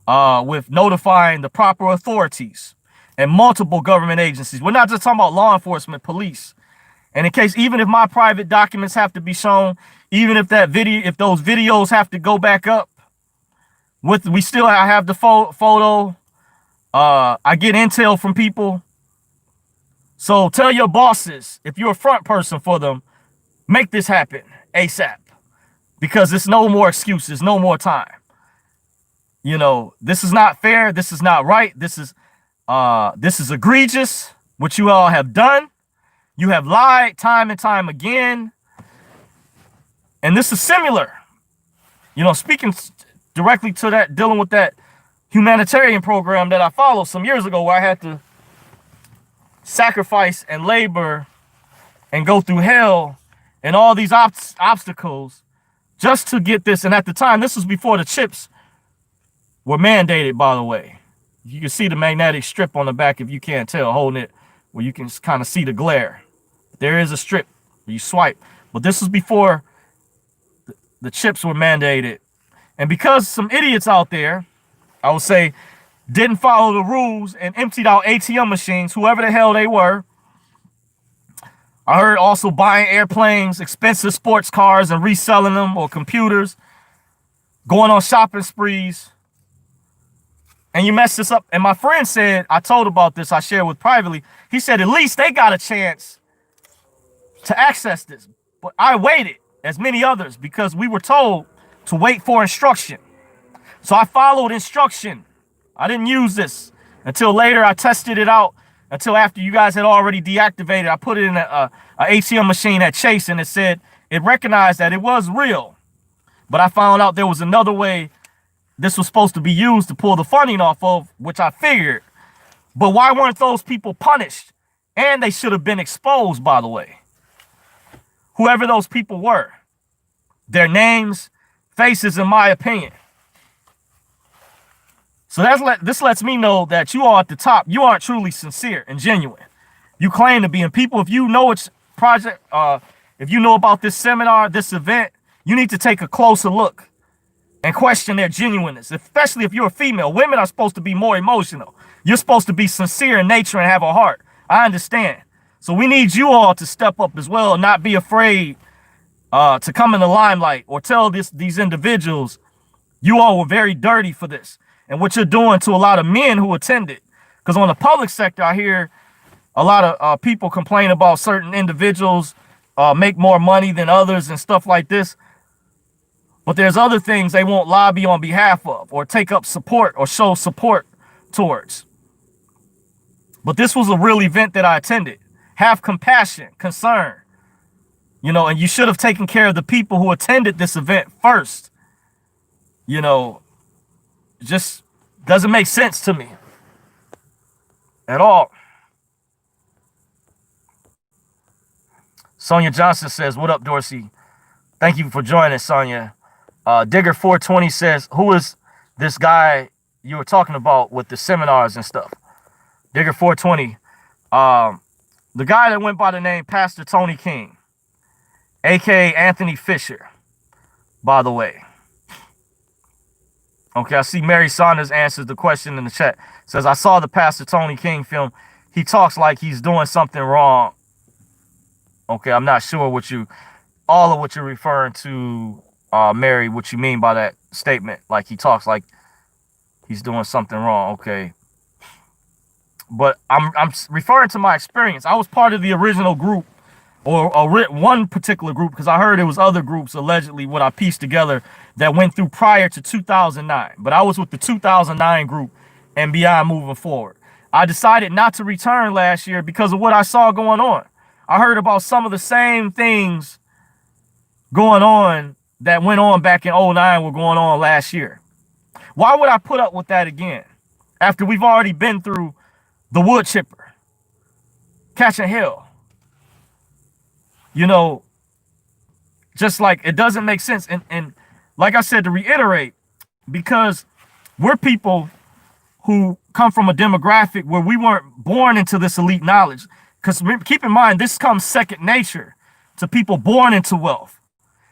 with notifying the proper authorities and multiple government agencies. We're not just talking about law enforcement, police. And in case, even if my private documents have to be shown, even if if those videos have to go back up, I have the photo. I get intel from people. So tell your bosses, if you're a front person for them, make this happen ASAP. Because it's no more excuses, no more time. You know, this is not fair. This is not right. This is egregious, what you all have done. You have lied time and time again. And this is similar You know, speaking directly to that, dealing with that humanitarian program that I followed some years ago, where I had to sacrifice and labor and go through hell and all these obstacles just to get this. And at the time, this was before the chips were mandated, by the way. You can see the magnetic strip on the back, if you can't tell, holding it, where you can kind of see the glare. There is a strip where you swipe. But this was before the chips were mandated. And because some idiots out there, I would say, didn't follow the rules and emptied out ATM machines, whoever the hell they were. I heard also buying airplanes, expensive sports cars, and reselling them, or computers, going on shopping sprees. And you messed this up. And my friend said, I told about this, I shared with privately. He said, at least they got a chance to access this. But I waited, as many others, because we were told to wait for instruction. So I followed instruction. I didn't use this until later. I tested it out until after you guys had already deactivated. I put it in a ATM machine at Chase, and it said it recognized that it was real. But I found out there was another way this was supposed to be used to pull the funding off of, which I figured. But why weren't those people punished? And they should have been exposed, by the way. Whoever those people were. Their names, faces, in my opinion. So this lets me know that you all at the top, you aren't truly sincere and genuine. You claim to be. And people, if you know it's project, if you know about this seminar, this event, you need to take a closer look and question their genuineness, especially if you're a female. Women are supposed to be more emotional. You're supposed to be sincere in nature and have a heart. I understand. So we need you all to step up as well and not be afraid to come in the limelight or tell these individuals, you all were very dirty for this. And what you're doing to a lot of men who attended. Because on the public sector, I hear a lot of people complain about certain individuals make more money than others and stuff like this. But there's other things they won't lobby on behalf of or take up support or show support towards. But this was a real event that I attended. Have compassion, concern, you know, and you should have taken care of the people who attended this event first. You know, just doesn't make sense to me at all. Sonia Johnson says, what up, Dorsey? Thank you for joining, Sonia. Digger 420 says, who is this guy you were talking about with the seminars and stuff? Digger 420, the guy that went by the name Pastor Tony King, aka Anthony Fisher, by the way. Okay, I see Mary Saunders answers the question in the chat. Says, I saw the Pastor Tony King film. He talks like he's doing something wrong. Okay, I'm not sure all of what you're referring to, Mary, what you mean by that statement. Like he talks like he's doing something wrong. Okay. But I'm referring to my experience. I was part of the original group, or one particular group, because I heard it was other groups, allegedly, what I pieced together, that went through prior to 2009. But I was with the 2009 group and beyond moving forward. I decided not to return last year because of what I saw going on. I heard about some of the same things going on that went on back in 2009 were going on last year. Why would I put up with that again after we've already been through the wood chipper, catching hell? You know, just like it doesn't make sense. And like I said, to reiterate, because we're people who come from a demographic where we weren't born into this elite knowledge. Because keep in mind, this comes second nature to people born into wealth,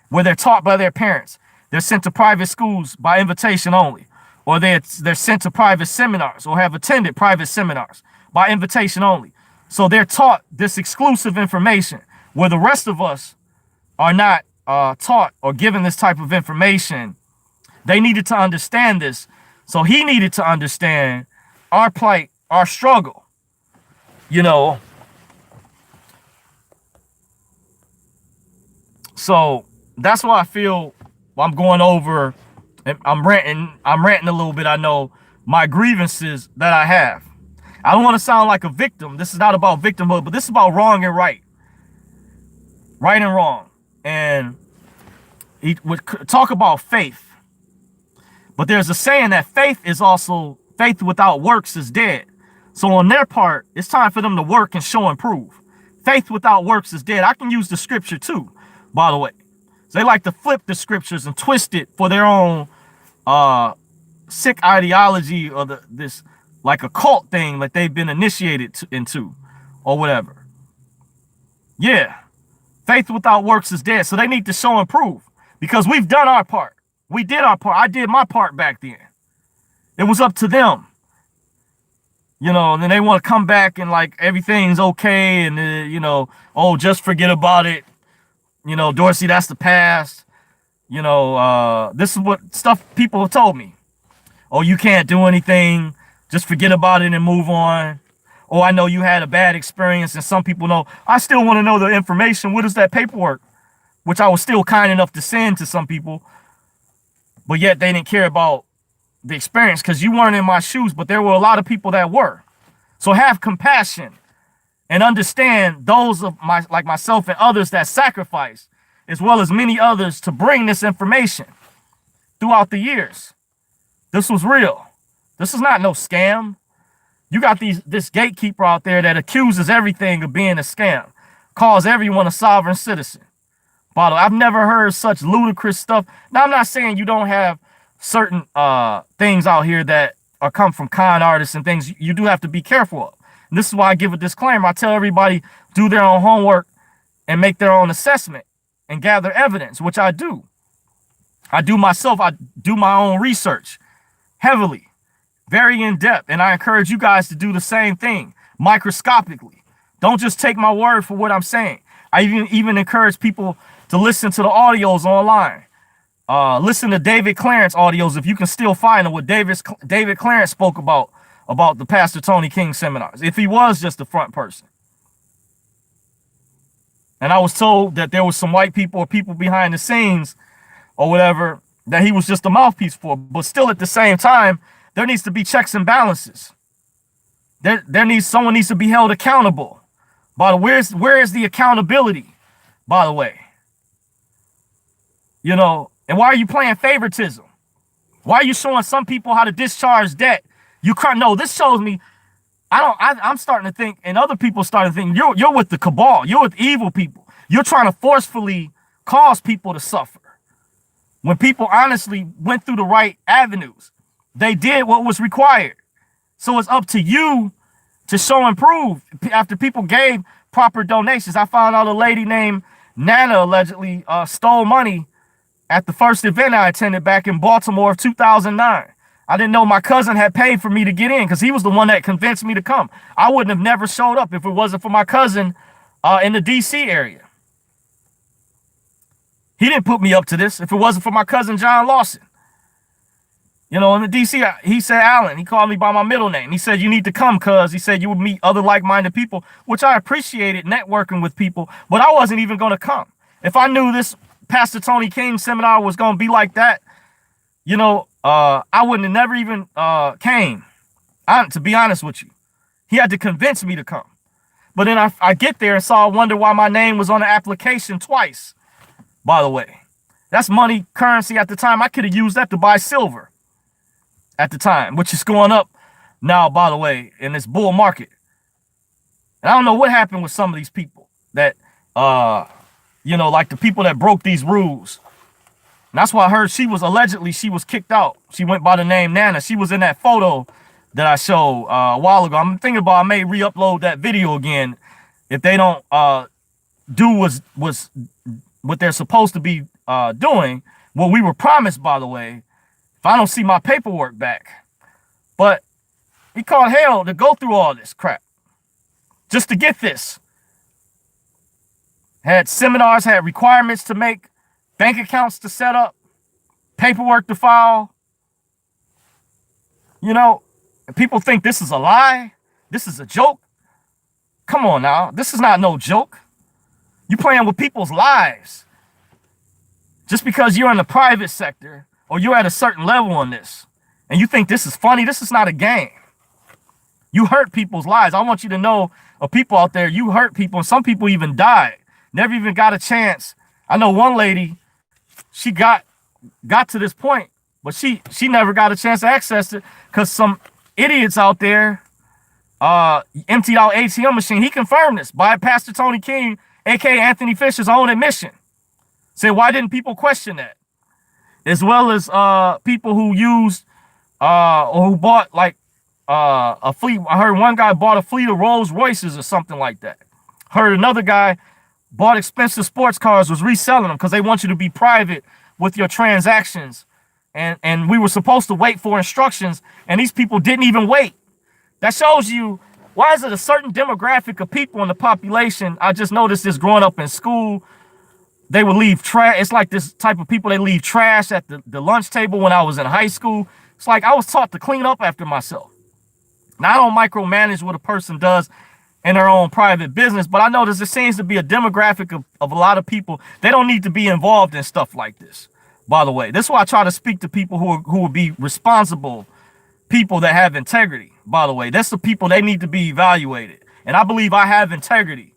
where they're taught by their parents. They're sent to private schools by invitation only, or they're sent to private seminars or have attended private seminars by invitation only. So they're taught this exclusive information where the rest of us are not taught or given this type of information. They needed to understand this. So he needed to understand our plight, our struggle, you know. So that's why I feel I'm going over, and I'm ranting a little bit. I know my grievances that I have. I don't want to sound like a victim. This is not about victimhood, but this is about wrong and right. Right and wrong. And he would talk about faith. But there's a saying that faith without works is dead. So on their part, it's time for them to work and show and prove. Faith without works is dead. I can use the scripture too, by the way. So they like to flip the scriptures and twist it for their own sick ideology or this like a cult thing that they've been initiated into or whatever. Yeah, faith without works is dead. So they need to show and prove because we've done our part. We did our part. I did my part back then. It was up to them. You know, and then they want to come back and like everything's okay and, you know, oh, just forget about it. You know, Dorsey, that's the past. You know, this is what stuff people have told me. Oh, you can't do anything. Just forget about it and move on. Oh, I know you had a bad experience and some people know. I still want to know the information. What is that paperwork? Which I was still kind enough to send to some people. But yet they didn't care about the experience because you weren't in my shoes, but there were a lot of people that were. So have compassion and understand those of like myself and others that sacrifice, as well as many others to bring this information throughout the years. This was real. This is not no scam. You got this gatekeeper out there that accuses everything of being a scam, calls everyone a sovereign citizen. I've never heard such ludicrous stuff. Now, I'm not saying you don't have certain things out here that are come from con artists and things you do have to be careful of. And this is why I give a disclaimer. I tell everybody, do their own homework and make their own assessment and gather evidence, which I do. I do myself. I do my own research heavily, very in depth. And I encourage you guys to do the same thing microscopically. Don't just take my word for what I'm saying. I even encourage people to listen to the audios online. Listen to David Clarence audios if you can still find them. What David Clarence spoke about the Pastor Tony King seminars, if he was just the front person. And I was told that there was some white people or people behind the scenes or whatever that he was just a mouthpiece for. But still, at the same time, there needs to be checks and balances. Someone needs to be held accountable. Where is the accountability? By the way, you know. And why are you playing favoritism? Why are you showing some people how to discharge debt? No, this shows me. I'm starting to think, and other people starting to think, you're with the cabal. You're with evil people. You're trying to forcefully cause people to suffer. When people honestly went through the right avenues, they did what was required. So it's up to you to show and prove. After people gave proper donations, I found out a lady named Nana allegedly stole money at the first event I attended back in Baltimore of 2009. I didn't know my cousin had paid for me to get in because he was the one that convinced me to come. I wouldn't have never showed up if it wasn't for my cousin in the D.C. area. He didn't put me up to this if it wasn't for my cousin John Lawson. You know, in the D.C., he said, Alan, he called me by my middle name. He said, you need to come because he said you would meet other like-minded people, which I appreciated networking with people, but I wasn't even going to come. If I knew this Pastor Tony King seminar was going to be like that, you know, I wouldn't have never even came. To be honest with you, he had to convince me to come. But then I get there and wonder why my name was on the application twice. By the way, that's money currency at the time. I could have used that to buy silver at the time, which is going up now, by the way, in this bull market. And I don't know what happened with some of these people that, you know, like the people that broke these rules. And that's why I heard she was kicked out. She went by the name Nana. She was in that photo that I showed a while ago. I'm thinking about I may re-upload that video again if they don't do what they're supposed to be doing. What we were promised, by the way, if I don't see my paperwork back. But he called hell to go through all this crap just to get this. Had seminars, had requirements to make, bank accounts to set up, paperwork to file. You know, people think this is a lie. This is a joke. Come on now. This is not no joke. You're playing with people's lives. Just because you're in the private sector or you're at a certain level on this and you think this is funny, this is not a game. You hurt people's lives. I want you to know, of people out there, you hurt people, and some people even died. Never even got a chance. I know one lady, she got to this point but she never got a chance to access it because some idiots out there emptied out ATM machine. He confirmed this by Pastor Tony King, aka Anthony Fisher's own admission. Said, why didn't people question that? As well as people who used or who bought like a fleet. I heard one guy bought a fleet of Rolls Royces or something like that. Heard another guy bought expensive sports cars, was reselling them because they want you to be private with your transactions. And we were supposed to wait for instructions, and these people didn't even wait. That shows you, why is it a certain demographic of people in the population? I just noticed this growing up in school. They would leave trash. It's like this type of people, they leave trash at the lunch table when I was in high school. It's like I was taught to clean up after myself. Now, I don't micromanage what a person does in their own private business, but I notice there seems to be a demographic of a lot of people. They don't need to be involved in stuff like this, by the way. This is why I try to speak to people who will be responsible, people that have integrity, by the way. That's the people, they need to be evaluated. And I believe I have integrity.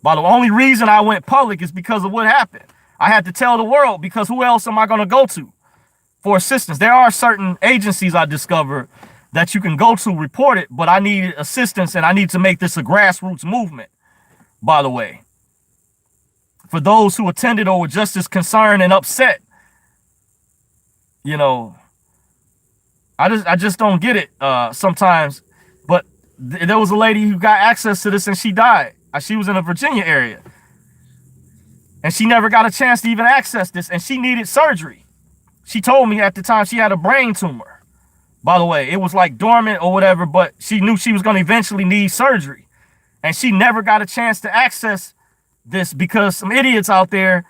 By the only reason I went public is because of what happened. I had to tell the world, because who else am I going to go to for assistance? There are certain agencies I discovered that you can go to report it, but I needed assistance, and I need to make this a grassroots movement, by the way. For those who attended or were just as concerned and upset, you know, I just don't get it sometimes. But there was a lady who got access to this and she died. She was in the Virginia area. And she never got a chance to even access this, and she needed surgery. She told me at the time she had a brain tumor. By the way, it was like dormant or whatever, but she knew she was going to eventually need surgery. And she never got a chance to access this because some idiots out there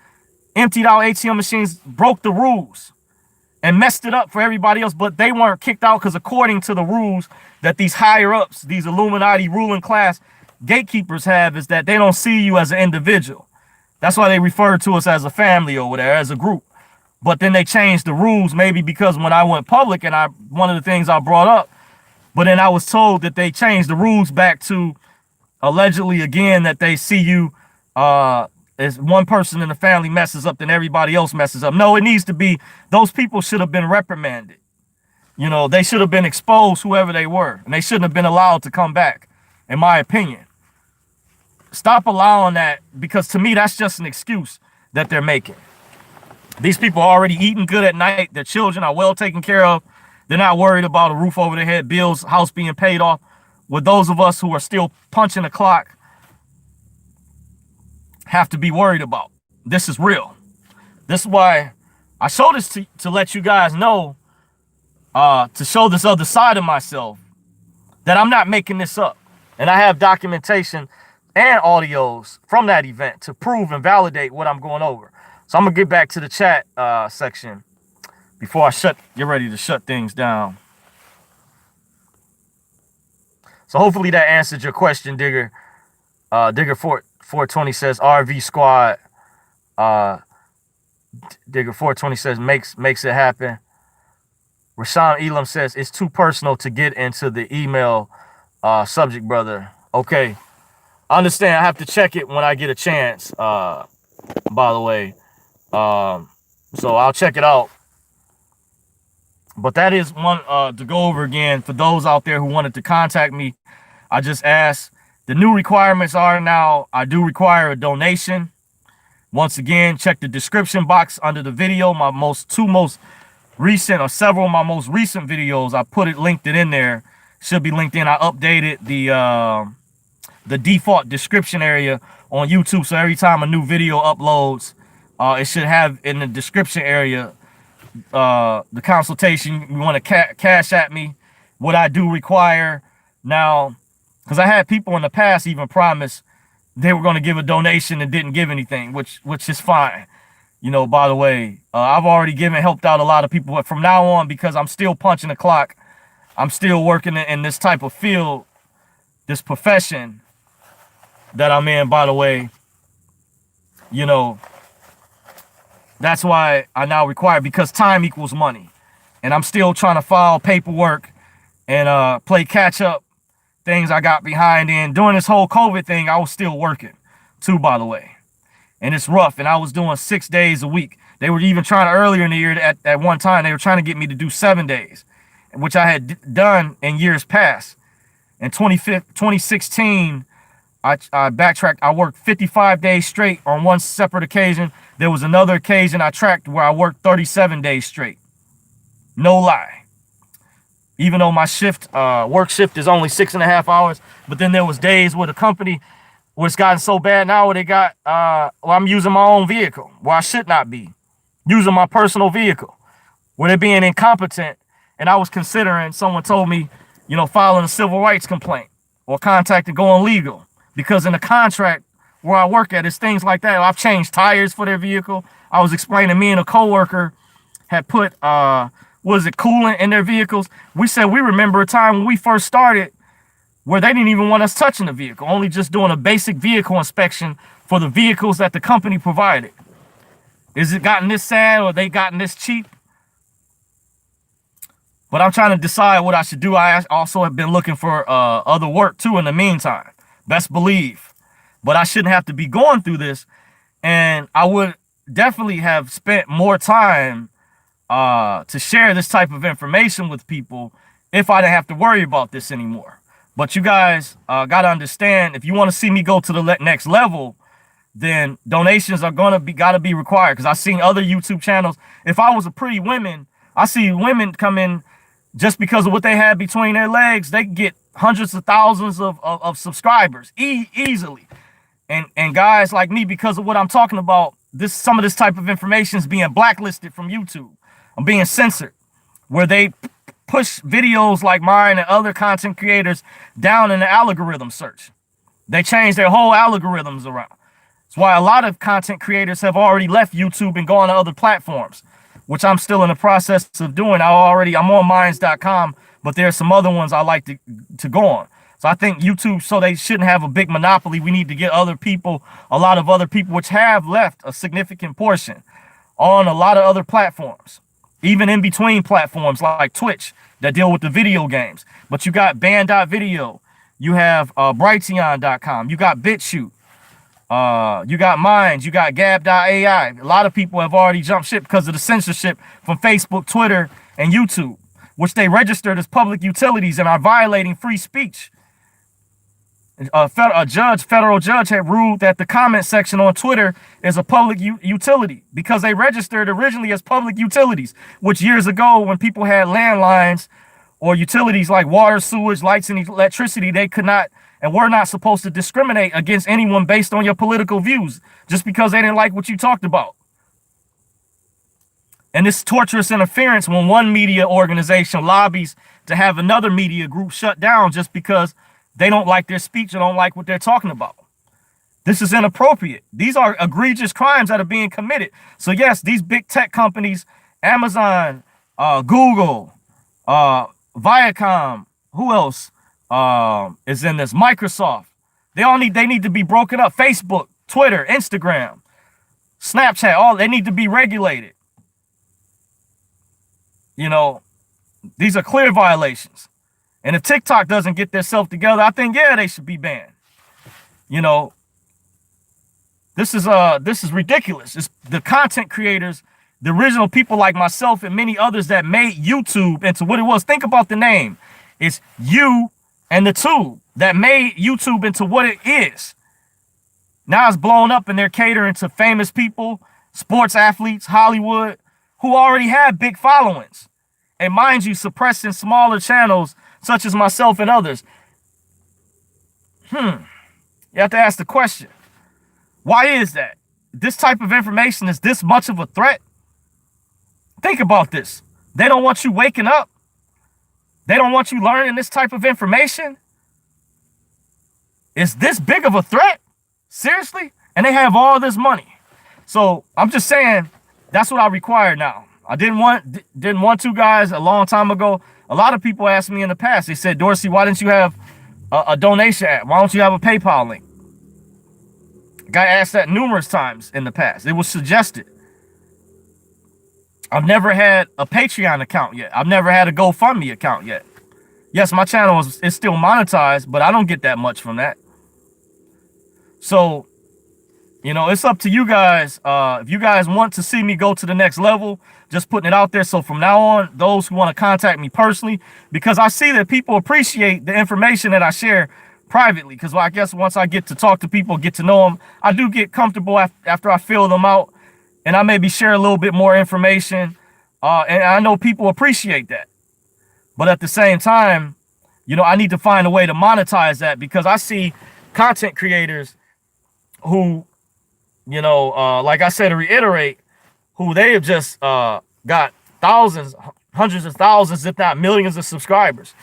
emptied out ATM machines, broke the rules, and messed it up for everybody else. But they weren't kicked out because according to the rules that these higher ups, these Illuminati ruling class gatekeepers have, is that they don't see you as an individual. That's why they refer to us as a family or whatever, as a group. But then they changed the rules, maybe because when I went public, and one of the things I brought up, but then I was told that they changed the rules back to allegedly again that they see you as one person in the family messes up, then everybody else messes up. No, it needs to be, those people should have been reprimanded. You know, they should have been exposed, whoever they were, and they shouldn't have been allowed to come back, in my opinion. Stop allowing that, because to me, that's just an excuse that they're making. These people are already eating good at night. Their children are well taken care of. They're not worried about a roof over their head, bills, house being paid off. With those of us who are still punching the clock, have to be worried about. This is real. This is why I show this to let you guys know, to show this other side of myself, that I'm not making this up. And I have documentation and audios from that event to prove and validate what I'm going over. So I'm going to get back to the chat section before I get ready to shut things down. So hopefully that answered your question, Digger. Digger 420 says RV squad. Digger 420 says makes it happen. Rashawn Elam says it's too personal to get into the email subject, brother. Okay. I understand. I have to check it when I get a chance, by the way. So I'll check it out. But that is one to go over again for those out there who wanted to contact me. I just asked. The new requirements are now, I do require a donation. Once again, check the description box under the video. My two most recent, or several of my most recent videos, I put it linked in there. Should be linked in. I updated the default description area on YouTube. So every time a new video uploads, it should have in the description area the consultation. You want to cash at me what I do require now, because I had people in the past even promise they were going to give a donation and didn't give anything, which is fine. You know, by the way, I've already helped out a lot of people, but from now on, because I'm still punching the clock, I'm still working in this type of field, this profession that I'm in, by the way, you know, that's why I now require, because time equals money. And I'm still trying to file paperwork and play catch up things I got behind in. During this whole COVID thing, I was still working too, by the way. and it's rough. And I was doing 6 days a week. They were even trying earlier in the year at one time, they were trying to get me to do 7 days, which I had done in years past. In 2016, I backtracked. I worked 55 days straight on one separate occasion. There was another occasion I tracked where I worked 37 days straight. No lie. Even though my work shift is only 6.5 hours, but then there was days where the company was gotten so bad now where they got, well, I'm using my own vehicle where I should not be using my personal vehicle, where they're being incompetent. And I was considering, someone told me, you know, filing a civil rights complaint or contacting going legal, because in the contract where I work at, it's things like that. I've changed tires for their vehicle. I was explaining, me and a coworker had put, coolant in their vehicles. We said we remember a time when we first started where they didn't even want us touching the vehicle, only just doing a basic vehicle inspection for the vehicles that the company provided. Is it gotten this sad, or they gotten this cheap? But I'm trying to decide what I should do. I also have been looking for other work too in the meantime, best believe. But I shouldn't have to be going through this. And I would definitely have spent more time to share this type of information with people if I didn't have to worry about this anymore. But you guys got to understand, if you want to see me go to the next level, then donations are gotta be required. Because I've seen other YouTube channels. If I was a pretty woman, I see women come in just because of what they have between their legs. They get hundreds of thousands of subscribers easily. And guys like me, because of what I'm talking about, some of this type of information is being blacklisted from YouTube. I'm being censored, where they push videos like mine and other content creators down in the algorithm search. They change their whole algorithms around. That's why a lot of content creators have already left YouTube and gone to other platforms, which I'm still in the process of doing. I'm on minds.com, but there's some other ones I like to go on. So I think YouTube, so they shouldn't have a big monopoly. We need to get other people, a lot of other people, which have left a significant portion on a lot of other platforms, even in between platforms like Twitch that deal with the video games. But you got band.video, you have Brighteon.com, you got BitChute, you got Minds, you got Gab.ai. A lot of people have already jumped ship because of the censorship from Facebook, Twitter, and YouTube, which they registered as public utilities and are violating free speech. A federal judge had ruled that the comment section on Twitter is a public utility because they registered originally as public utilities, which years ago, when people had landlines or utilities like water, sewage, lights, and electricity, they could not and were not supposed to discriminate against anyone based on your political views just because they didn't like what you talked about. And this torturous interference when one media organization lobbies to have another media group shut down just because they don't like their speech or don't like what they're talking about. This is inappropriate. These are egregious crimes that are being committed. So yes, these big tech companies, Amazon, Google, Viacom, who else is in this? Microsoft. They need to be broken up. Facebook, Twitter, Instagram, Snapchat, they need to be regulated. You know, these are clear violations. And if TikTok doesn't get themselves together, I think, yeah, they should be banned. You know, this is ridiculous. It's the content creators, the original people like myself and many others that made YouTube into what it was. Think about the name. It's you and the tube that made YouTube into what it is. Now it's blown up and they're catering to famous people, sports athletes, Hollywood, who already have big followings. And mind you, suppressing smaller channels such as myself and others. You have to ask the question, why is that? This type of information is this much of a threat? Think about this. They don't want you waking up. They don't want you learning this type of information. Is this big of a threat? Seriously? And they have all this money. So I'm just saying, that's what I require now. I didn't want to, guys, a long time ago. A lot of people asked me in the past, they said, Dorsey, why didn't you have a donation app? Why don't you have a PayPal link? Guy asked that numerous times in the past. It was suggested. I've never had a Patreon account yet. I've never had a GoFundMe account yet. Yes, my channel is still monetized, but I don't get that much from that. So You know, it's up to you guys. If you guys want to see me go to the next level, just putting it out there. So from now on, those who want to contact me personally, because I see that people appreciate the information that I share privately. Because I guess once I get to talk to people, get to know them, I do get comfortable after I fill them out, and I maybe share a little bit more information. And I know people appreciate that. But at the same time, you know, I need to find a way to monetize that, because I see content creators who, you know, like I said, to reiterate, who they have just got thousands, hundreds of thousands, if not millions of subscribers.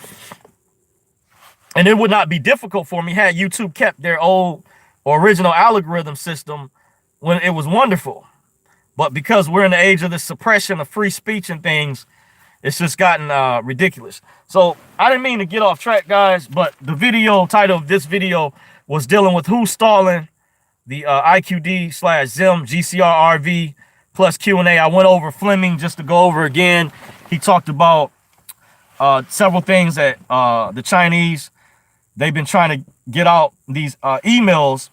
And it would not be difficult for me had YouTube kept their old or original algorithm system when it was wonderful. But because we're in the age of the suppression of free speech and things, it's just gotten ridiculous. So I didn't mean to get off track, guys, but the video title of this video was dealing with who's stalling the IQD / ZIM GCR RV plus Q&A. I went over Fleming just to go over again. He talked about several things that the Chinese, they've been trying to get out these emails,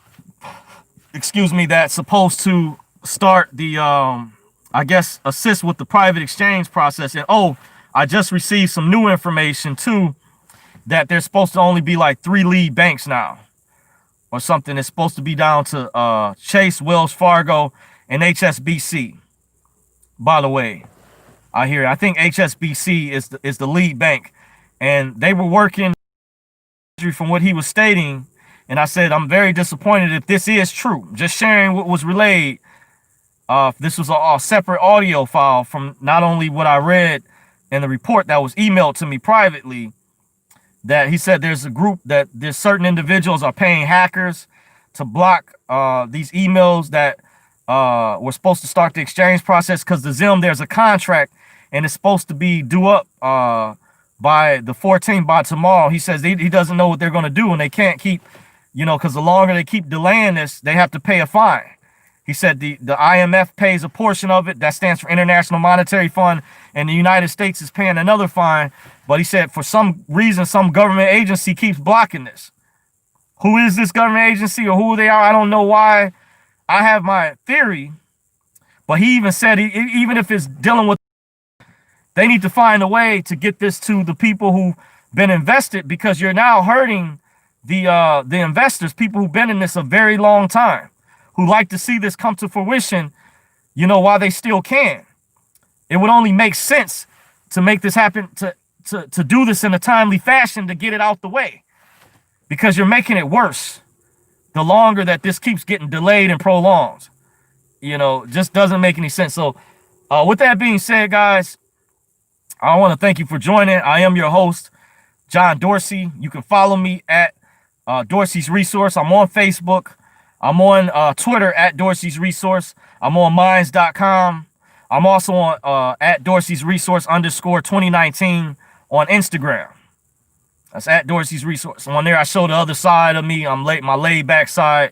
excuse me, that's supposed to start the, I guess, assist with the private exchange process. And oh, I just received some new information too, that there's supposed to only be like 3 lead banks now, or something. It's supposed to be down to Chase, Wells Fargo, and HSBC. By the way, I think HSBC is the lead bank, and they were working from what he was stating. And I said, I'm very disappointed if this is true. Just sharing what was relayed. This was a separate audio file from not only what I read in the report that was emailed to me privately, that he said there's a group that there's certain individuals are paying hackers to block these emails that were supposed to start the exchange process, because the ZIM, there's a contract and it's supposed to be due up by the 14th, by tomorrow. He says he doesn't know what they're going to do, and they can't keep, you know, because the longer they keep delaying this, they have to pay a fine. He said the IMF pays a portion of it. That stands for International Monetary Fund. And the United States is paying another fine. But he said for some reason, some government agency keeps blocking this. Who is this government agency or who they are? I don't know why. I have my theory. But he even said, even if it's dealing with, they need to find a way to get this to the people who've been invested, because you're now hurting the investors, people who've been in this a very long time, who like to see this come to fruition, you know, while they still can. It would only make sense to make this happen, to do this in a timely fashion, to get it out the way, because you're making it worse the longer that this keeps getting delayed and prolonged. You know, just doesn't make any sense. So with that being said, guys, I want to thank you for joining. I am your host, John Dorsey. You can follow me at Dorsey's Resource. I'm on Facebook. I'm on Twitter at Dorsey's Resource. I'm on Minds.com. I'm also on at Dorsey's Resource _2019 on Instagram. That's at Dorsey's Resource. On there, I show the other side of me. I'm my laid back side,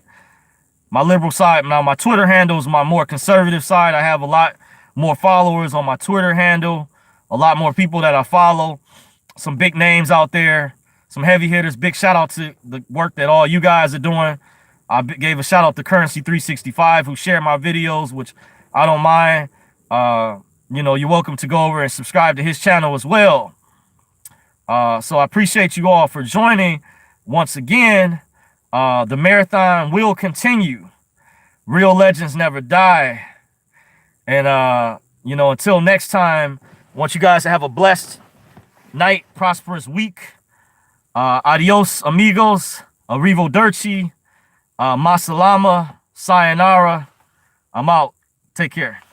my liberal side. Now, my Twitter handle is my more conservative side. I have a lot more followers on my Twitter handle, a lot more people that I follow, some big names out there, some heavy hitters. Big shout out to the work that all you guys are doing. I gave a shout out to Currency 365, who share my videos, which I don't mind. You know, you're welcome to go over and subscribe to his channel as well. So I appreciate you all for joining. Once again, the marathon will continue. Real legends never die. And, you know, until next time, I want you guys to have a blessed night, prosperous week. Adios, amigos. Arrivederci. Masalama, sayonara. I'm out. Take care.